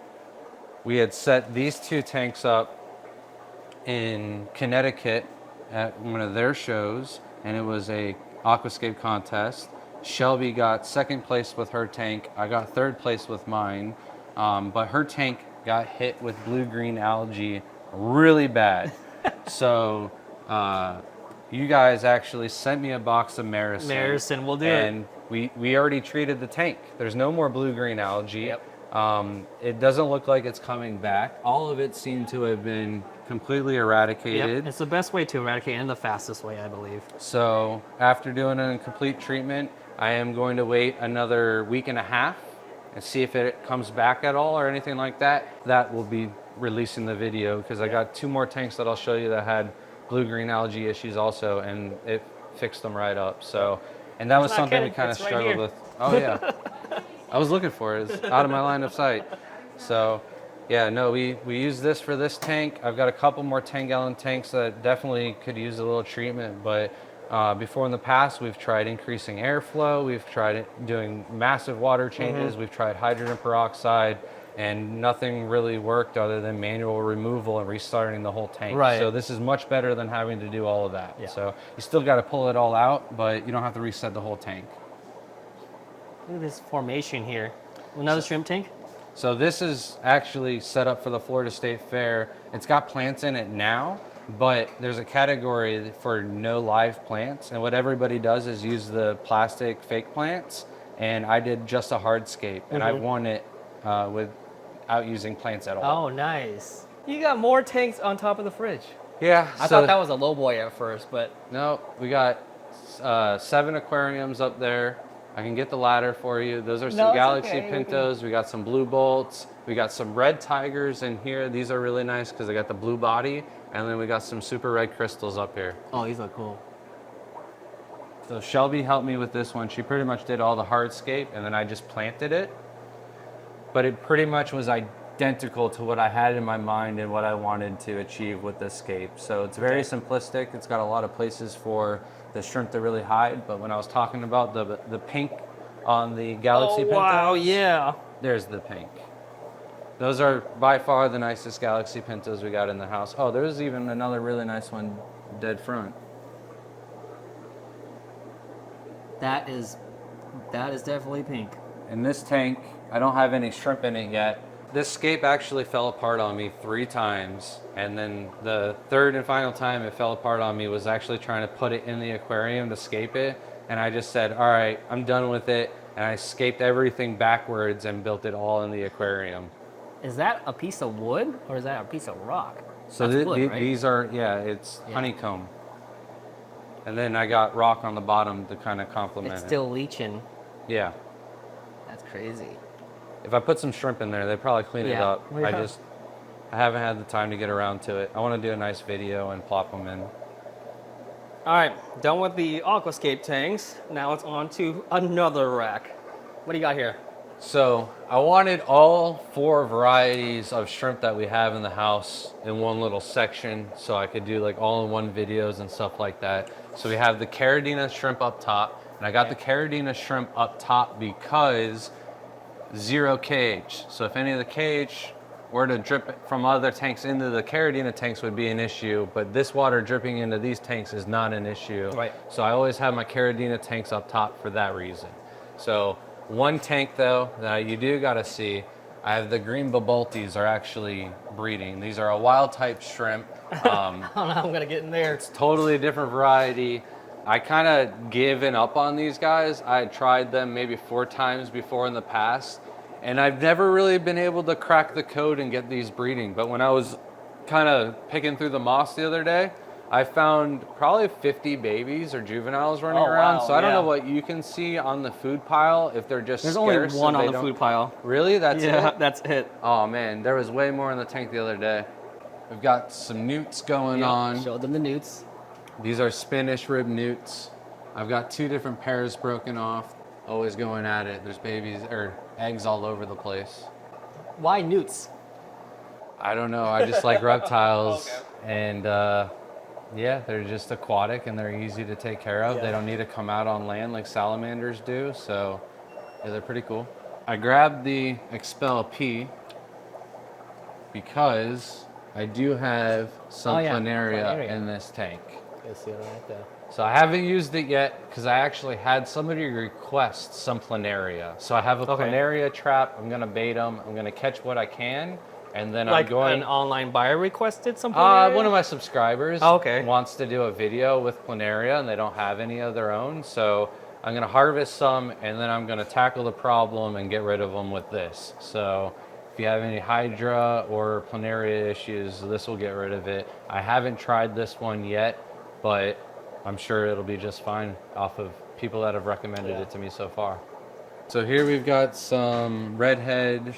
we had set these 2 tanks up in Connecticut at one of their shows, and it was a aquascape contest. Shelby got 2nd place with her tank. I got 3rd place with mine, but her tank got hit with blue-green algae really bad. So you guys actually sent me a box of Maricin. Maricin, we'll do it. And we already treated the tank. There's no more blue-green algae. It doesn't look like it's coming back. All of it seemed to have been completely eradicated. It's the best way to eradicate and the fastest way, I believe. So after doing a complete treatment, I am going to wait another week and a half and see if it comes back at all or anything like that. That will be releasing the video because I got 2 more tanks that I'll show you that had blue-green algae issues also, and it fixed them right up. So, and that was something we kind of struggled with. Oh yeah. I was looking for it. It's out of my line of sight. So, yeah, no, we use this for this tank. I've got a couple more 10-gallon tanks that definitely could use a little treatment. But before in the past, we've tried increasing airflow. We've tried doing massive water changes. We've tried hydrogen peroxide, and nothing really worked other than manual removal and restarting the whole tank. Right. So this is much better than having to do all of that. So you still got to pull it all out, but you don't have to reset the whole tank. Look at this formation here. Another shrimp tank? So this is actually set up for the Florida State Fair. It's got plants in it now, but there's a category for no live plants. And what everybody does is use the plastic fake plants. And I did just a hardscape, and I won it without using plants at all. Oh, nice. You got more tanks on top of the fridge. Yeah. I thought that was a low boy at first, but... No, we got 7 aquariums up there. I can get the ladder for you. Those are some Galaxy Pintos. We got some blue bolts. We got some red tigers in here. These are really nice because they got the blue body. And then we got some super red crystals up here. Oh, these look cool. So Shelby helped me with this one. She pretty much did all the hardscape, and then I just planted it. But it pretty much was identical to what I had in my mind and what I wanted to achieve with this scape. So it's very simplistic. It's got a lot of places for the shrimp to really hide. But when I was talking about the pink on the Galaxy Pintos, wow, yeah. there's the pink. Those are by far the nicest Galaxy Pintos we got in the house. Oh, there's even another really nice one dead front. That is definitely pink. In this tank, I don't have any shrimp in it yet. This scape actually fell apart on me 3 times, and then the third and final time it fell apart on me was actually trying to put it in the aquarium to scape it, and I just said, all right, I'm done with it, and I scaped everything backwards and built it all in the aquarium. Is that a piece of wood or is that a piece of rock? So wood, right? these are, it's honeycomb. And then I got rock on the bottom to kind of complement it. It's still leaching. Yeah. That's crazy. If I put some shrimp in there, they'd probably clean it up. Yeah. I haven't had the time to get around to it. I want to do a nice video and plop them in. All right, done with the aquascape tanks. Now it's on to another rack. What do you got here? So I wanted all 4 varieties of shrimp that we have in the house in one little section so I could do like all-in-one videos and stuff like that. So we have the Caridina shrimp up top, and I got the Caridina shrimp up top because 0 KH. So if any of the KH were to drip from other tanks into the Caridina tanks would be an issue, but this water dripping into these tanks is not an issue. Right. So I always have my Caridina tanks up top for that reason. So one tank though that you do gotta see, I have the green bubultis are actually breeding. These are a wild type shrimp. I don't know how I'm gonna get in there. It's totally different variety. I kind of given up on these guys. I had tried them maybe 4 times before in the past, and I've never really been able to crack the code and get these breeding. But when I was kind of picking through the moss the other day, I found probably 50 babies or juveniles running around. Wow, so I don't know what you can see on the food pile, if they're just There's scarce. only one on the food pile. Really? That's it? That's it. Oh man, there was way more in the tank the other day. We've got some newts going on. Show them the newts. These are Spanish rib newts. I've got 2 different pairs broken off. Always going at it. There's babies or eggs all over the place. Why newts? I don't know. I just like reptiles. And yeah, they're just aquatic and they're easy to take care of. They don't need to come out on land like salamanders do. So yeah, they're pretty cool. I grabbed the Expel P because I do have some planaria in this tank. You see it right there. So I haven't used it yet because I actually had somebody request some planaria. So I have a planaria trap. I'm gonna bait them. I'm gonna catch what I can, and then like I'm going. An online buyer requested some planaria? One of my subscribers okay. wants to do a video with planaria, and they don't have any of their own. So I'm gonna harvest some, and then I'm gonna tackle the problem and get rid of them with this. So if you have any hydra or planaria issues, this will get rid of it. I haven't tried this one yet, but I'm sure it'll be just fine off of people that have recommended it to me so far. So here we've got some redhead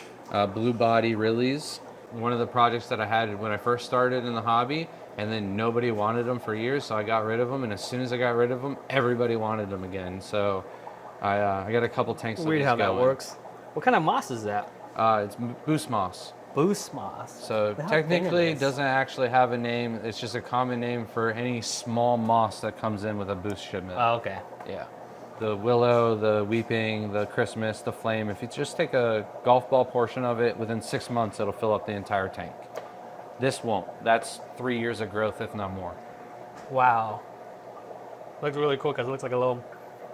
blue body rillies. One of the projects that I had when I first started in the hobby, and then nobody wanted them for years, so I got rid of them. And as soon as I got rid of them, everybody wanted them again. So I got a couple tanks of these Weird how that going. works. What kind of moss is that? It's boost moss. Boost moss. So technically it doesn't actually have a name. It's just a common name for any small moss that comes in with a boost shipment. Oh, okay. Yeah. The willow, the weeping, the Christmas, the flame. If you just take a golf ball portion of it, within 6 months, it'll fill up the entire tank. This won't. That's 3 years of growth, if not more. Wow. Looks really cool because it looks like a little,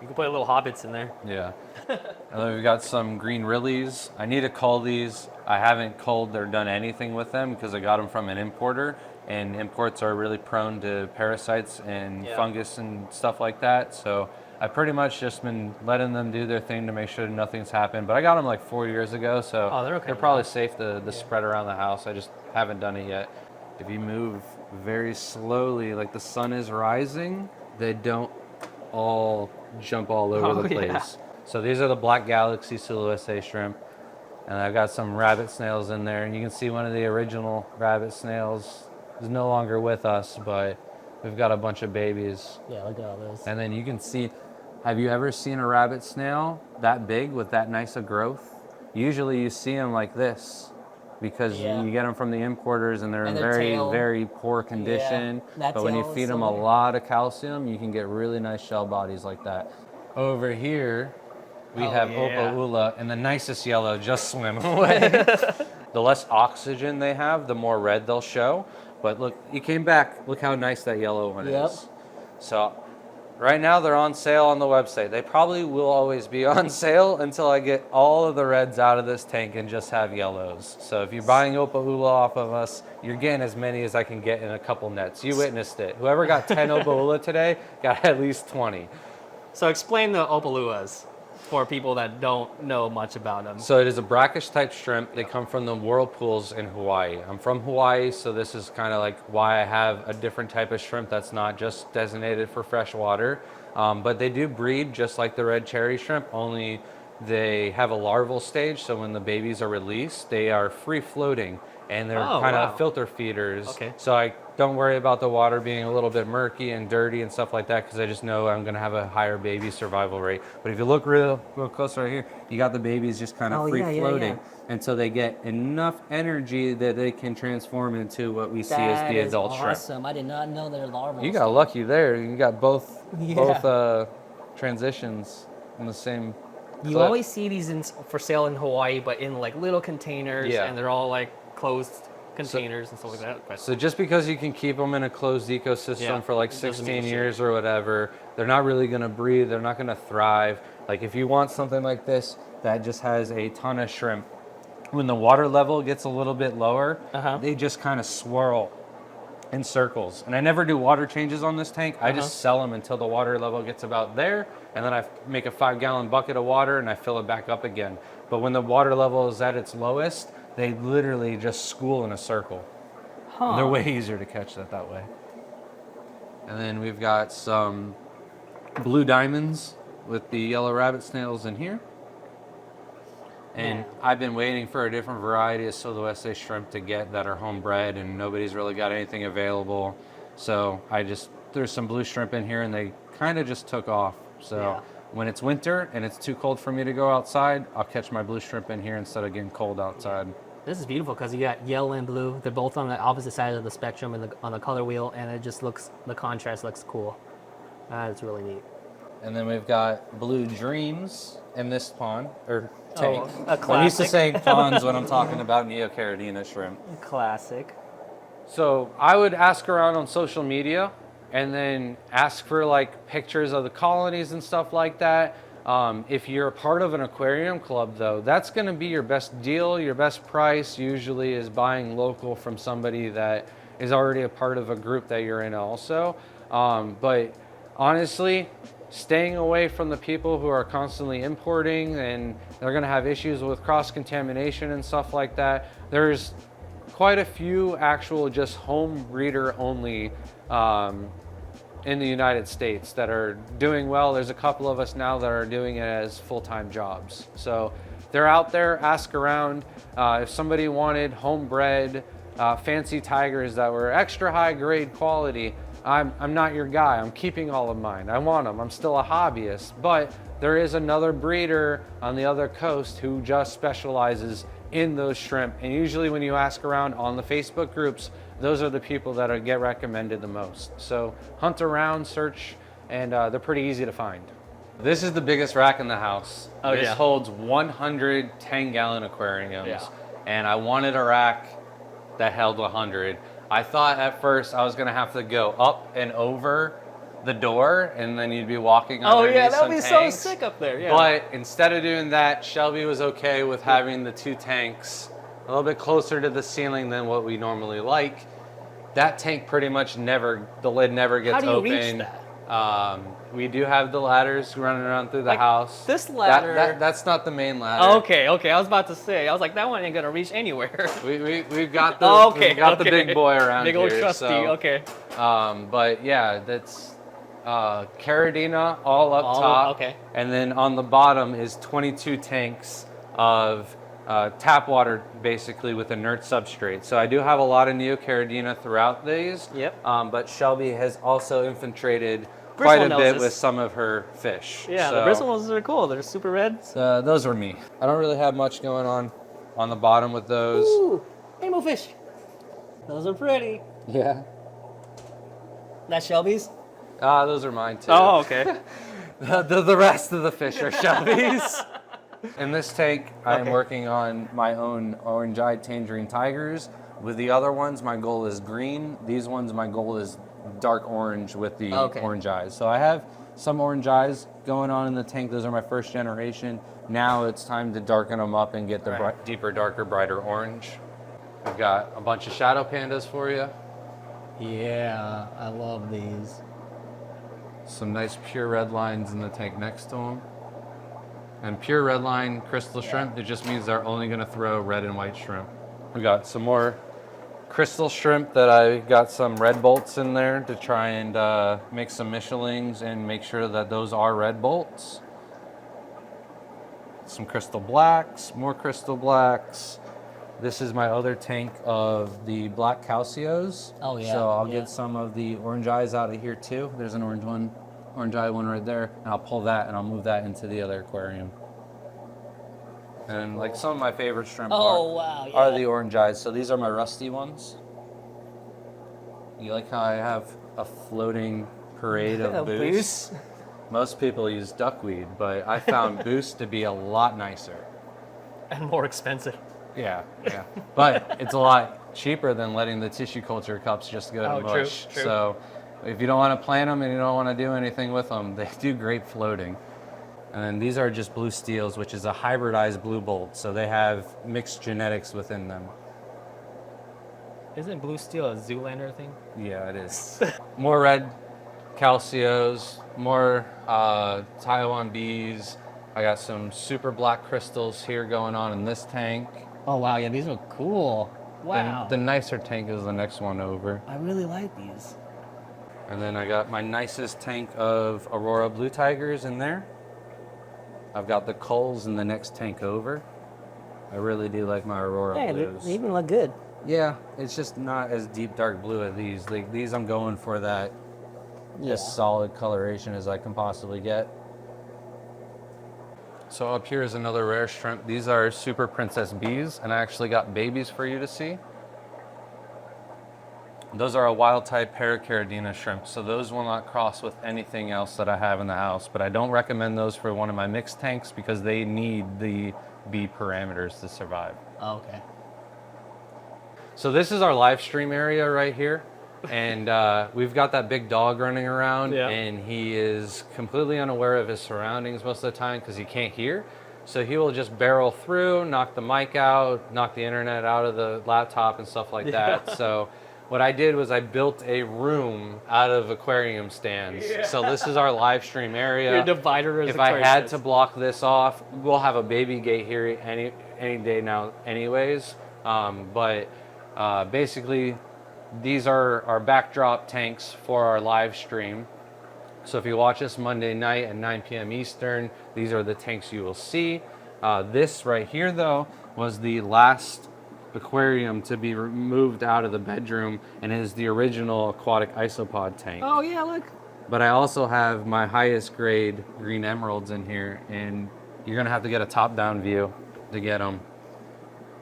you can put little hobbits in there. Yeah. And then we've got some green rillies. I need to cull these. I haven't culled or done anything with them because I got them from an importer, and imports are really prone to parasites and fungus and stuff like that. So I pretty much just been letting them do their thing to make sure nothing's happened. But I got them like 4 years ago, so they're probably safe to spread around the house. I just haven't done it yet. If you move very slowly, like the sun is rising, they don't all jump all over the place. Yeah. So these are the Black Galaxy Silhouette shrimp. And I've got some rabbit snails in there. And you can see one of the original rabbit snails is no longer with us, but we've got a bunch of babies. Yeah, look at all those. And then you can see, have you ever seen a rabbit snail that big with that nice a growth? Usually you see them like this. because Yeah. you get them from the importers and they're And in their very, tail. very poor condition. that But when you tail is feed so them a weird. lot of calcium, you can get really nice shell bodies like that. Over here, we have yeah. Opaula, and the nicest yellow just swim away. The less oxygen they have, the more red they'll show. But look, you came back. Look how nice that yellow one is. So right now they're on sale on the website. They probably will always be on sale until I get all of the reds out of this tank and just have yellows. So if you're buying Opaula off of us, you're getting as many as I can get in a couple nets. You witnessed it. Whoever got 10 Opaula today got at least 20. So explain the Opaluas for people that don't know much about them. So it is a brackish type shrimp. They come from the whirlpools in Hawaii. I'm from Hawaii, so this is kind of like why I have a different type of shrimp that's not just designated for fresh water. But they do breed just like the red cherry shrimp, only they have a larval stage. So when the babies are released, they are free floating and they're kind of filter feeders. Okay. So I don't worry about the water being a little bit murky and dirty and stuff like that because I just know I'm going to have a higher baby survival rate. But if you look real close right here, you got the babies just kind of free floating. And so they get enough energy that they can transform into what we see as the adult shrimp. Awesome. I did not know they're larval. You got lucky there. You got both transitions in the same You clip. always see these for sale in Hawaii, but in like little containers, Yeah. and they're all like closed containers and stuff like that. But So just because you can keep them in a closed ecosystem Yeah, for like it doesn't 16 mean shit. years or whatever, they're not really going to breed. They're not going to thrive. Like if you want something like this that just has a ton of shrimp, when the water level gets a little bit lower, they just kind of swirl in circles. And I never do water changes on this tank. I just sell them until the water level gets about there, and then I make a 5-gallon bucket of water and I fill it back up again. But when the water level is at its lowest, they literally just school in a circle. And they're way easier to catch that way. And then we've got some blue diamonds with the yellow rabbit snails in here. And I've been waiting for a different variety of Silurese shrimp to get that are homebred, and nobody's really got anything available. So I just threw some blue shrimp in here and they kind of just took off. So when it's winter and it's too cold for me to go outside, I'll catch my blue shrimp in here instead of getting cold outside. this is beautiful because you got yellow and blue. They're both on the opposite side of the spectrum on the color wheel, and it just looks, the contrast looks cool. That's really neat. And then we've got blue dreams in this pond, or tank. a I'm used to classic. saying ponds when I'm talking about Neocaridina shrimp. Classic. So I would ask around on social media and then ask for like pictures of the colonies and stuff like that. If you're a part of an aquarium club though, that's gonna be your best deal, your best price usually is buying local from somebody that is already a part of a group that you're in also. But honestly, staying away from the people who are constantly importing and they're gonna have issues with cross-contamination and stuff like that. There's quite a few actual just home breeder only in the United States that are doing well. There's a couple of us now that are doing it as full-time jobs. So they're out there, ask around. If somebody wanted homebred fancy tigers that were extra high grade quality, I'm not your guy. I'm keeping all of mine. I want them. I'm still a hobbyist. But there is another breeder on the other coast who just specializes in those shrimp. And usually when you ask around on the Facebook groups, those are the people that get recommended the most. So hunt around, search, and they're pretty easy to find. This is the biggest rack in the house. Oh, this yeah. holds 100 10-gallon aquariums. Yeah. And I wanted a rack that held 100. I thought at first I was gonna have to go up and over the door and then you'd be walking underneath that would be some so tanks. sick up there. Yeah. But instead of doing that, Shelby was okay with having the 2 tanks a little bit closer to the ceiling than what we normally like. That tank pretty much the lid never gets How do you open. reach that? We do have the ladders running around through the house. this ladder- That's not the main ladder. Okay. I was about to say. I was like, that one ain't gonna reach anywhere. We've got the Okay, we've got okay. the big boy around Big here. old trusty. So, Okay. but yeah, that's Caridina all up All- top. okay. And then on the bottom is 22 tanks of tap water, basically with inert substrate. So I do have a lot of Neocaridina throughout these. Yep. But Shelby has also infiltrated Bristle quite a knows bit this. with some of her fish. Yeah, So, the bristle ones are cool. They're super red. those were me. I don't really have much going on on the bottom with those. Ooh, rainbow fish. Those are pretty. Yeah. That's Shelby's? Those are mine too. Oh, okay. The rest of the fish are Shelby's. In this tank, I'm working on my own orange-eyed tangerine tigers. With the other ones, my goal is green. These ones, my goal is dark orange with the orange eyes. So I have some orange eyes going on in the tank. Those are my first generation. Now it's time to darken them up and get the deeper, darker, brighter orange. We've got a bunch of shadow pandas for you. Yeah, I love these. Some nice pure red lines in the tank next to them. And pure red line crystal shrimp, it just means they're only going to throw red and white shrimp. We got some more crystal shrimp that I got some red bolts in there to try and make some Michelins and make sure that those are red bolts. Some crystal blacks, more crystal blacks. This is my other tank of the black calcios. Oh yeah. So I'll get some of the orange eyes out of here too. There's an orange eye one right there. And I'll pull that and I'll move that into the other aquarium. And like some of my favorite shrimp are the orange eyes. So these are my rusty ones. You like how I have a floating parade of boost? Most people use duckweed, but I found boost to be a lot nicer. And more expensive. Yeah. But it's a lot cheaper than letting the tissue culture cups just go to mush. True. So if you don't want to plant them and you don't want to do anything with them, they do great floating. And then these are just blue steels, which is a hybridized blue bolt. So they have mixed genetics within them. Isn't blue steel a Zoolander thing? Yeah, it is. More red calcios, more Taiwan bees. I got some super black crystals here going on in this tank. Oh wow, yeah, these are cool. Wow. The nicer tank is the next one over. I really like these. And then I got my nicest tank of Aurora blue tigers in there. I've got the culls in the next tank over. I really do like my Aurora blues. They even look good. Yeah, it's just not as deep dark blue as these. Like these, I'm going for that as solid coloration as I can possibly get. So up here is another rare shrimp. These are super princess bees, and I actually got babies for you to see. Those are a wild type Paracaridina shrimp, so those will not cross with anything else that I have in the house, but I don't recommend those for one of my mixed tanks because they need the bee parameters to survive. Oh, okay. So this is our live stream area right here. And we've got that big dog running around, and he is completely unaware of his surroundings most of the time because he can't hear. So he will just barrel through, knock the mic out, knock the internet out of the laptop and stuff like that. So what I did was I built a room out of aquarium stands. So this is our live stream area. Your divider is if I had to block this off, we'll have a baby gate here any day now anyways. Basically, these are our backdrop tanks for our live stream. So if you watch us Monday night at 9 p.m. Eastern, these are the tanks you will see. This right here, though, was the last aquarium to be removed out of the bedroom and is the original aquatic isopod tank. Oh, yeah, look. But I also have my highest grade green emeralds in here, and you're going to have to get a top-down view to get them.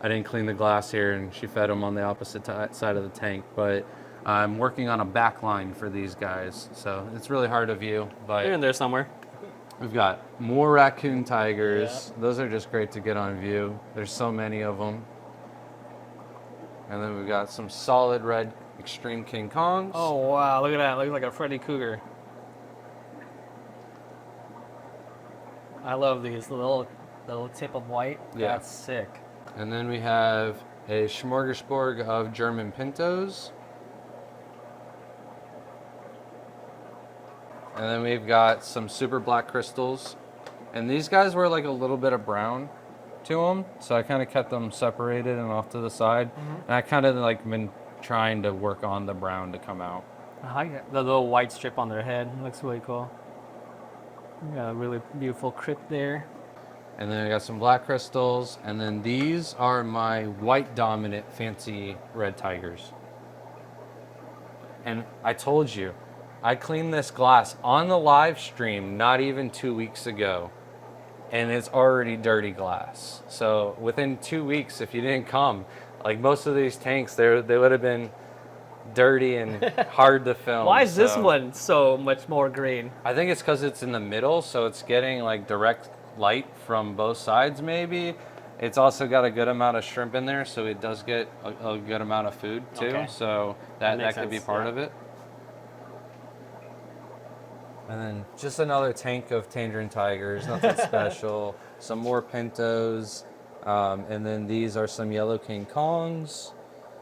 I didn't clean the glass here, and she fed them on the opposite side of the tank, but I'm working on a back line for these guys, so it's really hard to view. But They're in there somewhere. We've got more raccoon tigers. Yeah. Those are just great to get on view. There's so many of them. And then we've got some solid red extreme King Kongs. Oh, wow, look at that. Looks like a Freddy Cougar. I love these, the little tip of white. Yeah. That's sick. And then we have a smorgasbord of German pintos. And then we've got some super black crystals. And these guys were like a little bit of brown to them. So I kind of kept them separated and off to the side. Mm-hmm. And I kind of like been trying to work on the brown to come out. I like the little white strip on their head. It looks really cool. Got a really beautiful crypt there. And then I got some black crystals, and then these are my white dominant fancy red tigers. And I told you, I cleaned this glass on the live stream not even 2 weeks ago. and it's already dirty glass. So within 2 weeks, if you didn't come, like most of these tanks, they would have been dirty and hard to film. Why is this So one so much more green? I think it's because it's in the middle, so it's getting like direct light from both sides maybe. It's also got a good amount of shrimp in there, so it does get a good amount of food too. Okay. So that makes could be sense, part yeah. of it. And then just another tank of tangerine tigers, nothing special. Some more pintos, and then these are some yellow King Kongs.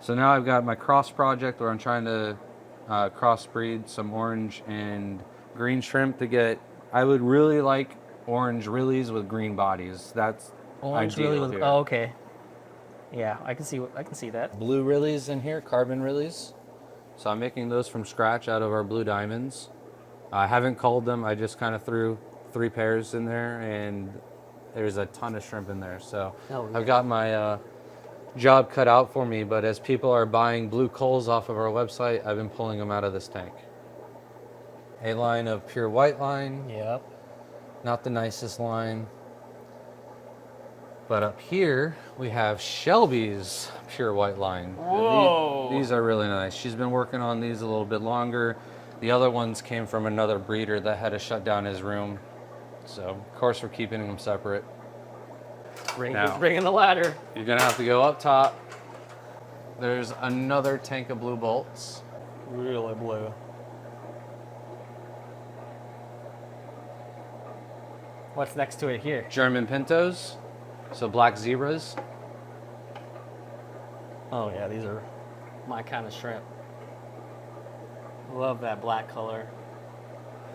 So now I've got my cross project where I'm trying to crossbreed some orange and green shrimp to get. I would really like orange rillies with green bodies. That's Orange ideal really with, here. oh, okay. Yeah, I can see that. Blue rillies in here, carbon rillies. So I'm making those from scratch out of our blue diamonds. I haven't culled them. I just kind of threw 3 pairs in there, and there's a ton of shrimp in there. So Oh, yeah. I've got my job cut out for me, but as people are buying blue culls off of our website, I've been pulling them out of this tank. A line of pure white line, Yep. not the nicest line. But up here, we have Shelby's pure white line. Whoa. These are really nice. She's been working on these a little bit longer. The other ones came from another breeder that had to shut down his room. So, of course, we're keeping them separate. Now. Bringing the ladder. You're gonna have to go up top. There's another tank of blue bolts. Really blue. What's next to it here? German pintos, so black zebras. Oh yeah, these are my kind of shrimp. Love that black color.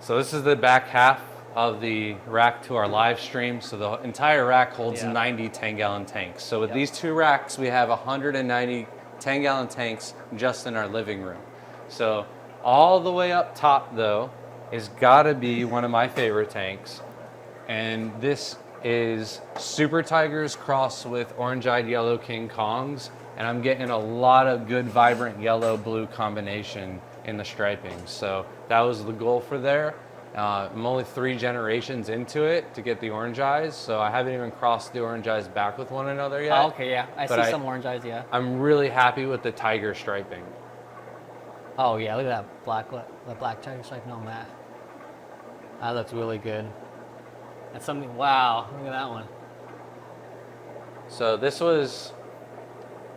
So this is the back half of the rack to our live stream. So the entire rack holds Yeah. 90 10-gallon tanks. So with Yep. these 2 racks, we have 190 10-gallon tanks just in our living room. So all the way up top, though, is gotta be one of my favorite tanks. And this is Super Tigers crossed with orange-eyed yellow King Kongs. And I'm getting a lot of good, vibrant yellow-blue combination in the striping. So that was the goal for there. I'm only 3 generations into it to get the orange eyes, so I haven't even crossed the orange eyes back with one another yet. Oh, okay, yeah. I But see some orange eyes, yeah. I'm really happy with the tiger striping. Oh yeah, look at that black tiger striping on that. That looks really good. That's something, wow, look at that one. So this was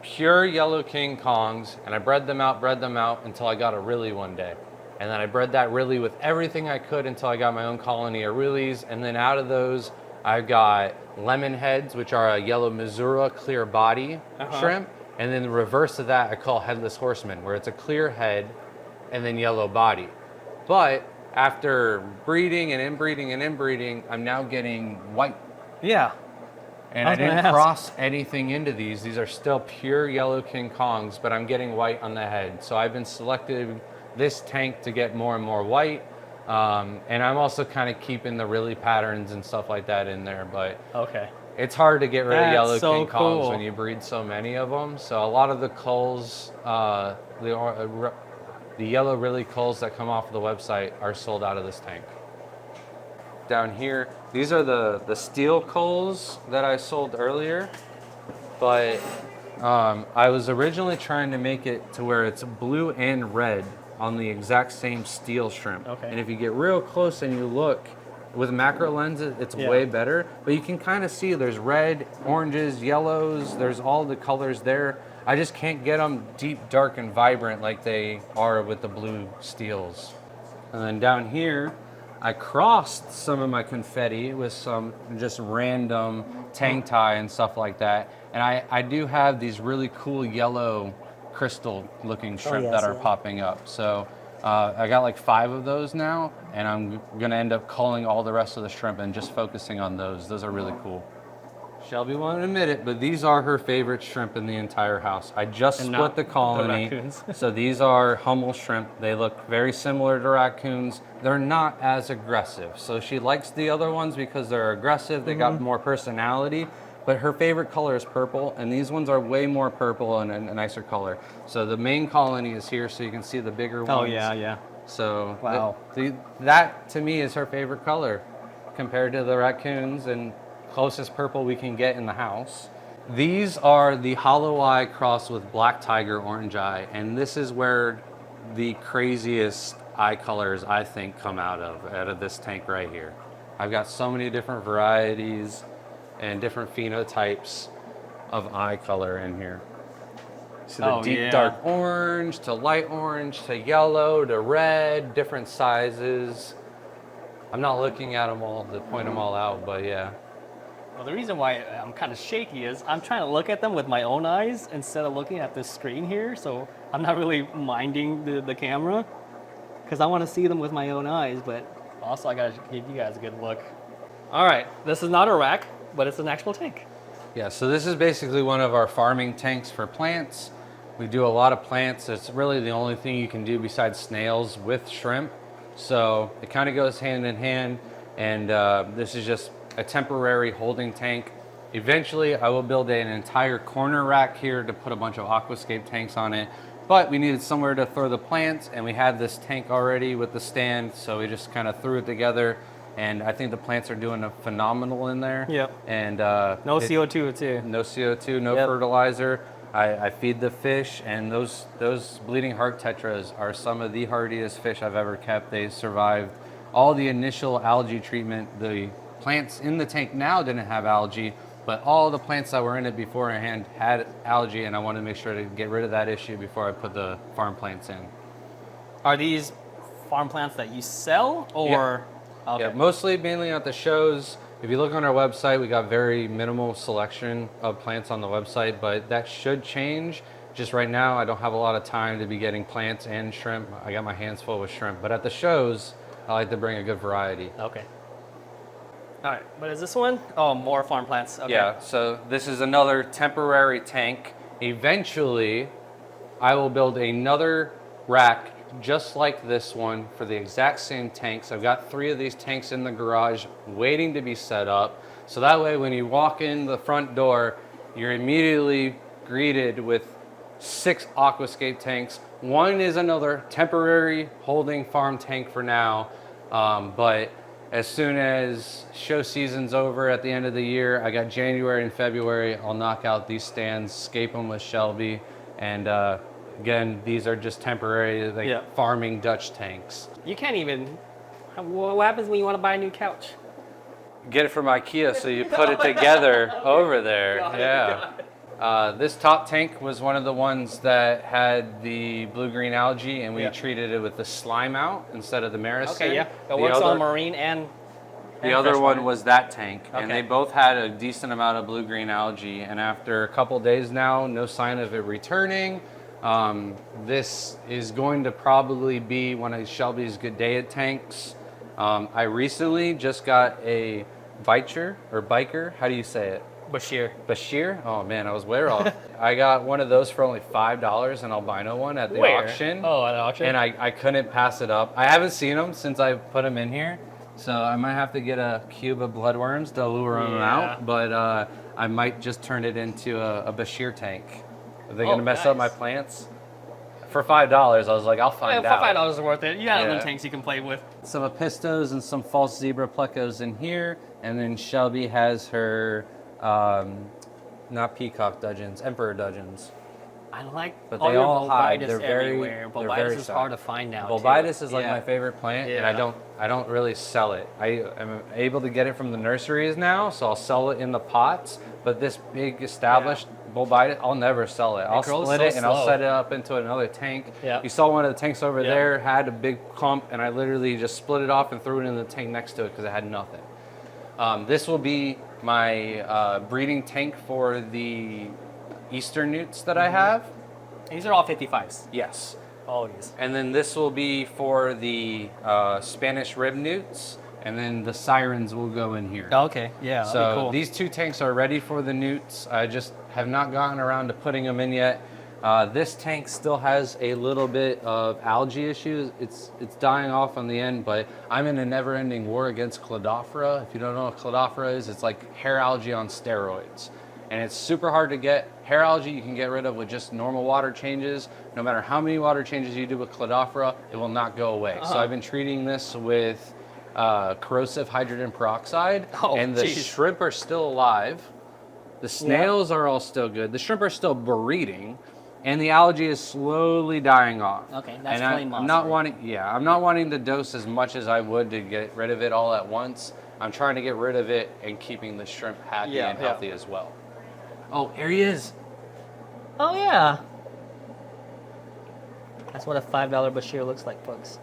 pure yellow King Kongs, and I bred them out until I got a Rilly one day. And then I bred that Rilly with everything I could until I got my own colony of Rillies. And then out of those, I got lemon heads, which are a yellow Missouri clear body shrimp. And then the reverse of that, I call headless horseman, where it's a clear head and then yellow body. But after breeding and inbreeding, I'm now getting white. Yeah. And I was gonna didn't ask. cross anything into these. These are still pure yellow King Kongs, but I'm getting white on the head. So I've been selecting this tank to get more and more white. And I'm also kind of keeping the Rilly patterns and stuff like that in there. But Okay. it's hard to get rid of That's yellow so King Kongs cool. when you breed so many of them. So a lot of the culls, the yellow Rilly culls that come off of the website are sold out of this tank. Down here, these are the steel culls that I sold earlier, but I was originally trying to make it to where it's blue and red on the exact same steel shrimp. Okay. And if you get real close and you look with macro lenses, it's Yeah. way better. But you can kind of see there's red, oranges, yellows, there's all the colors there. I just can't get them deep, dark, and vibrant like they are with the blue steels. And then down here, I crossed some of my confetti with some just random tang tie and stuff like that. And I do have these really cool yellow crystal looking shrimp that are popping up. So I got like 5 of those now, and I'm gonna end up culling all the rest of the shrimp and just focusing on those. Those are really cool. Shelby won't admit it, but these are her favorite shrimp in the entire house. I just And split not the colony. the raccoons. So these are Hummel shrimp. They look very similar to raccoons. They're not as aggressive. So she likes the other ones because they're aggressive. They got more personality. But her favorite color is purple, and these ones are way more purple and a nicer color. So the main colony is here, so you can see the bigger ones. Oh yeah, yeah. So Wow. that to me is her favorite color compared to the raccoons, and closest purple we can get in the house. These are the hollow eye crossed with black tiger orange eye, and this is where the craziest eye colors I think come out of this tank right here. I've got so many different varieties and different phenotypes of eye color in here. So the deep dark orange to light orange to yellow to red, different sizes. I'm not looking at them all to point them all out, but yeah. Well, the reason why I'm kind of shaky is I'm trying to look at them with my own eyes instead of looking at this screen here. So I'm not really minding the camera because I want to see them with my own eyes, but also I got to give you guys a good look. All right, this is not a rack, but it's an actual tank. Yeah, so this is basically one of our farming tanks for plants. We do a lot of plants. It's really the only thing you can do besides snails with shrimp. So it kind of goes hand in hand, and this is just a temporary holding tank. Eventually, I will build an entire corner rack here to put a bunch of aquascape tanks on it, but we needed somewhere to throw the plants, and we had this tank already with the stand, so we just kind of threw it together, and I think the plants are doing a phenomenal in there. Yep. And no CO2 too. No CO2, no fertilizer. I feed the fish, and those bleeding heart tetras are some of the hardiest fish I've ever kept. They survived all the initial algae treatment. The plants in the tank now didn't have algae, but all the plants that were in it beforehand had algae, and I wanted to make sure to get rid of that issue before I put the farm plants in. Are these farm plants that you sell, or? Yeah. Okay. Yeah, mostly mainly at the shows. If you look on our website, we got very minimal selection of plants on the website, but that should change. Just right now, I don't have a lot of time to be getting plants and shrimp. I got my hands full with shrimp, but at the shows, I like to bring a good variety. Okay. All right, what is this one? Oh, more farm plants. Okay. Yeah, so this is another temporary tank. Eventually, I will build another rack just like this one for the exact same tanks. I've got 3 of these tanks in the garage waiting to be set up. So that way when you walk in the front door, you're immediately greeted with 6 aquascape tanks. One is another temporary holding farm tank for now, but as soon as show season's over at the end of the year, I got January and February, I'll knock out these stands, scape them with Shelby, and again, these are just temporary, farming Dutch tanks. You can't even. What happens when you want to buy a new couch? Get it from IKEA, so you put it together over there. This top tank was one of the ones that had the blue-green algae, and we treated it with the slime out instead of the Maricin. Okay, yeah. It works on marine and the other one was that tank, and they both had a decent amount of blue-green algae, and after a couple days now, no sign of it returning. This is going to probably be one of Shelby's good day tanks. I recently just got a biker. How do you say it? Bashir? Oh man, I was way off. I got one of those for only $5, an albino one at the auction. Oh, at the auction? And I couldn't pass it up. I haven't seen them since I put them in here. So I might have to get a cube of bloodworms to lure them out. But I might just turn it into a Bashir tank. Are they going to mess up my plants? For $5, I was like, I'll find out. For $5 is worth it. You got other tanks you can play with. Some Apistos and some false zebra plecos in here. And then Shelby has her, not peacock dudgeons, emperor dudgeons. I like but they all hide. They're everywhere. very Bulbitis is hard to find now. Bulbitis is like my favorite plant, and I don't really sell it. I am able to get it from the nurseries now, so I'll sell it in the pots. But this big established Bulbitis, I'll never sell it. I'll split it and I'll set it up into another tank. You saw one of the tanks over there had a big clump, and I literally just split it off and threw it in the tank next to it because it had nothing. This will be my breeding tank for the Eastern newts that I have. These are all 55s. Yes. All of these. And then this will be for the Spanish rib newts, and then the sirens will go in here. Okay, yeah, so that'd be cool. These 2 tanks are ready for the newts. I just have not gotten around to putting them in yet. This tank still has a little bit of algae issues. It's dying off on the end, but I'm in a never-ending war against Cladophora. If you don't know what Cladophora is, it's like hair algae on steroids. And it's super hard to get. Hair algae you can get rid of with just normal water changes. No matter how many water changes you do with Cladophora, it will not go away. So I've been treating this with corrosive hydrogen peroxide, Oh, and the geez. shrimp are still alive. The snails are all still good. The shrimp are still breeding, and the algae is slowly dying off. Okay, that's and flame moss, I'm not right? I'm not wanting to dose as much as I would to get rid of it all at once. I'm trying to get rid of it and keeping the shrimp happy and healthy as well. Oh, here he is. Oh yeah. That's what a $5 bashir looks like, folks.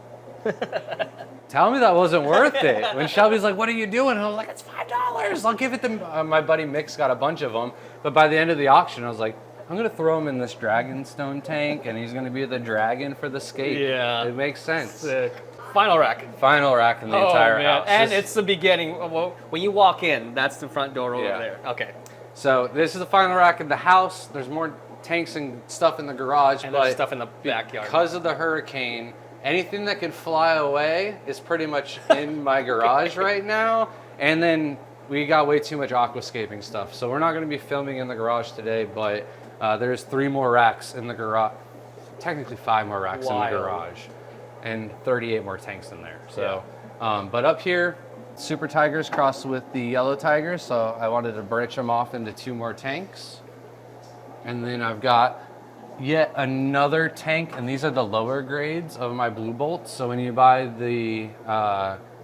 Tell me that wasn't worth it. When Shelby's like, "What are you doing?" And I was like, "It's $5. I'll give it to my buddy Mick's got a bunch of them." But by the end of the auction, I was like, "I'm gonna throw him in this dragonstone tank, and he's gonna be the dragon for the skate." Yeah. It makes sense. Sick. Final rack. Final rack in the entire house. And This- it's the beginning. Well, when you walk in, that's the front door over Yeah. there. Okay. So this is the final rack in the house. There's more tanks and stuff in the garage, And but there's stuff in the backyard. because of the hurricane, anything that can fly away is pretty much in my garage right now. And then we got way too much aquascaping stuff, so we're not going to be filming in the garage today. But there's 3 more racks in the garage. Technically 5 more racks in the Wild. garage, and 38 more tanks in there. So, but up here, super tigers crossed with the yellow tigers, so I wanted to branch them off into 2 more tanks. And then I've got yet another tank, and these are the lower grades of my blue bolts. So when you buy the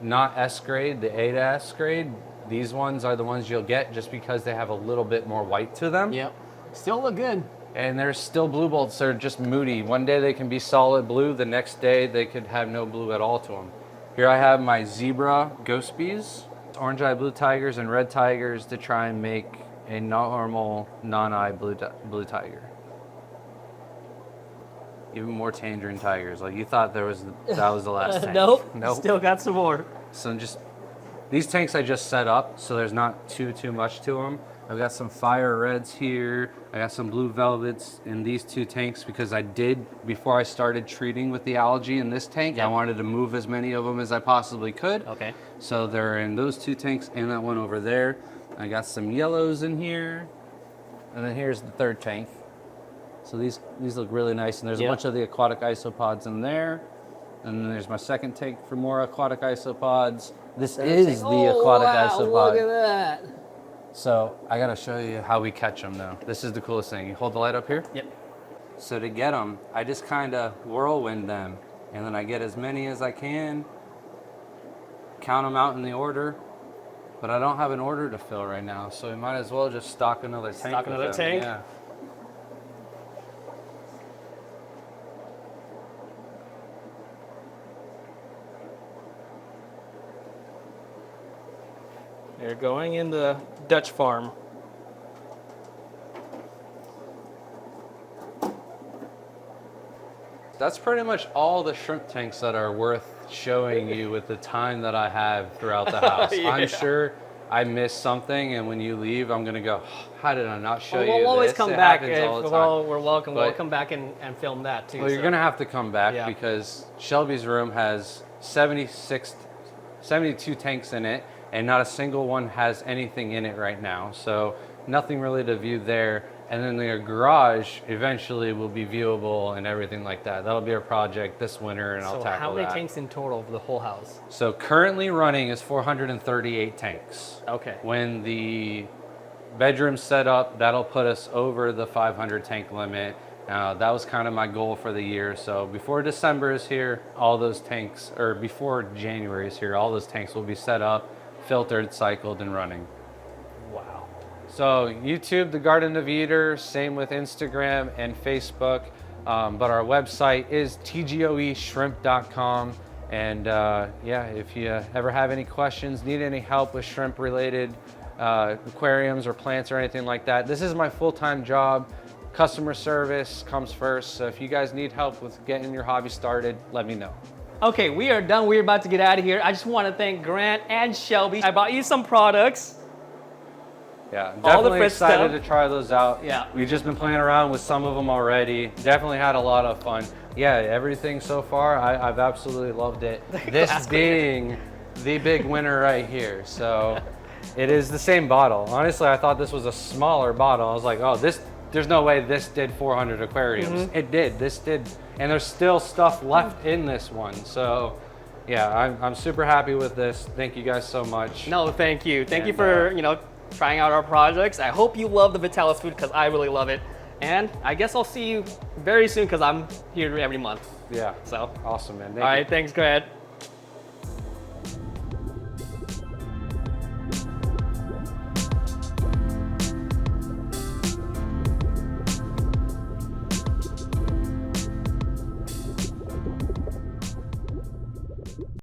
not S grade, the A to S grade, these ones are the ones you'll get just because they have a little bit more white to them. Yep. Still look good. And there's still blue bolts that are just moody. One day they can be solid blue, the next day they could have no blue at all to them. Here I have my zebra ghost bees, orange eye blue tigers and red tigers to try and make a normal non-eye blue tiger. Even more tangerine tigers. Like you thought that was the last tank. Nope. Nope. Still got some more. So just these tanks I just set up, so there's not too much to them. I've got some fire reds here. I got some blue velvets in these 2 tanks because I did, before I started treating with the algae in this tank, I wanted to move as many of them as I possibly could. Okay. So they're in those 2 tanks and that one over there. I got some yellows in here. And then here's the 3rd tank. So these look really nice. And there's a bunch of the aquatic isopods in there. And then there's my 2nd tank for more aquatic isopods. This is the aquatic isopod. Look at that. So I gotta show you how we catch them though. This is the coolest thing. You hold the light up here. Yep. So to get them, I just kind of whirlwind them, and then I get as many as I can, count them out in the order, but I don't have an order to fill right now, so we might as well just stock another tank. Stock with another them. tank? Yeah. They're going in the Dutch farm. That's pretty much all the shrimp tanks that are worth showing you with the time that I have throughout the house. Yeah. I'm sure I missed something, and when you leave, I'm gonna go, how did I not show you We'll always this? come It back. happens all the time. Well, we're welcome. We'll But- come back and film that too. Well, you're so. gonna have to come back Yeah. because Shelby's room has 72 tanks in it, and not a single one has anything in it right now. So nothing really to view there. And then the garage eventually will be viewable and everything like that. That'll be our project this winter, and I'll So tackle how many that. tanks in total for the whole house? So currently running is 438 tanks. Okay. When the bedroom's set up, that'll put us over the 500 tank limit. That was kind of my goal for the year. So before December is here, all those tanks, or before January is here, all those tanks will be set up, filtered, cycled, and running. Wow. So YouTube, the Garden of Eder, same with Instagram and Facebook. But our website is tgoeshrimp.com. And yeah, if you ever have any questions, need any help with shrimp related aquariums or plants or anything like that, this is my full-time job. Customer service comes first. So if you guys need help with getting your hobby started, let me know. Okay, we are done. We're about to get out of here. I just want to thank Grant and Shelby. I bought you some products. Yeah, All the definitely Fritz excited stuff. to try those out. Yeah. We've just been playing around with some of them already. Definitely had a lot of fun. Yeah, everything so far, I've absolutely loved it. This glass being the big winner right here. So it is the same bottle. Honestly, I thought this was a smaller bottle. I was like, oh, there's no way this did 400 aquariums. It did, this did. And there's still stuff left in this one. So Yeah, I'm super happy with this. Thank you guys so much. No, thank you. Thank you And, for, trying out our projects. I hope you love the Vitalis food because I really love it. And I guess I'll see you very soon because I'm here every month. Yeah. So, Awesome, man. Thank all you. right, thanks, Grant.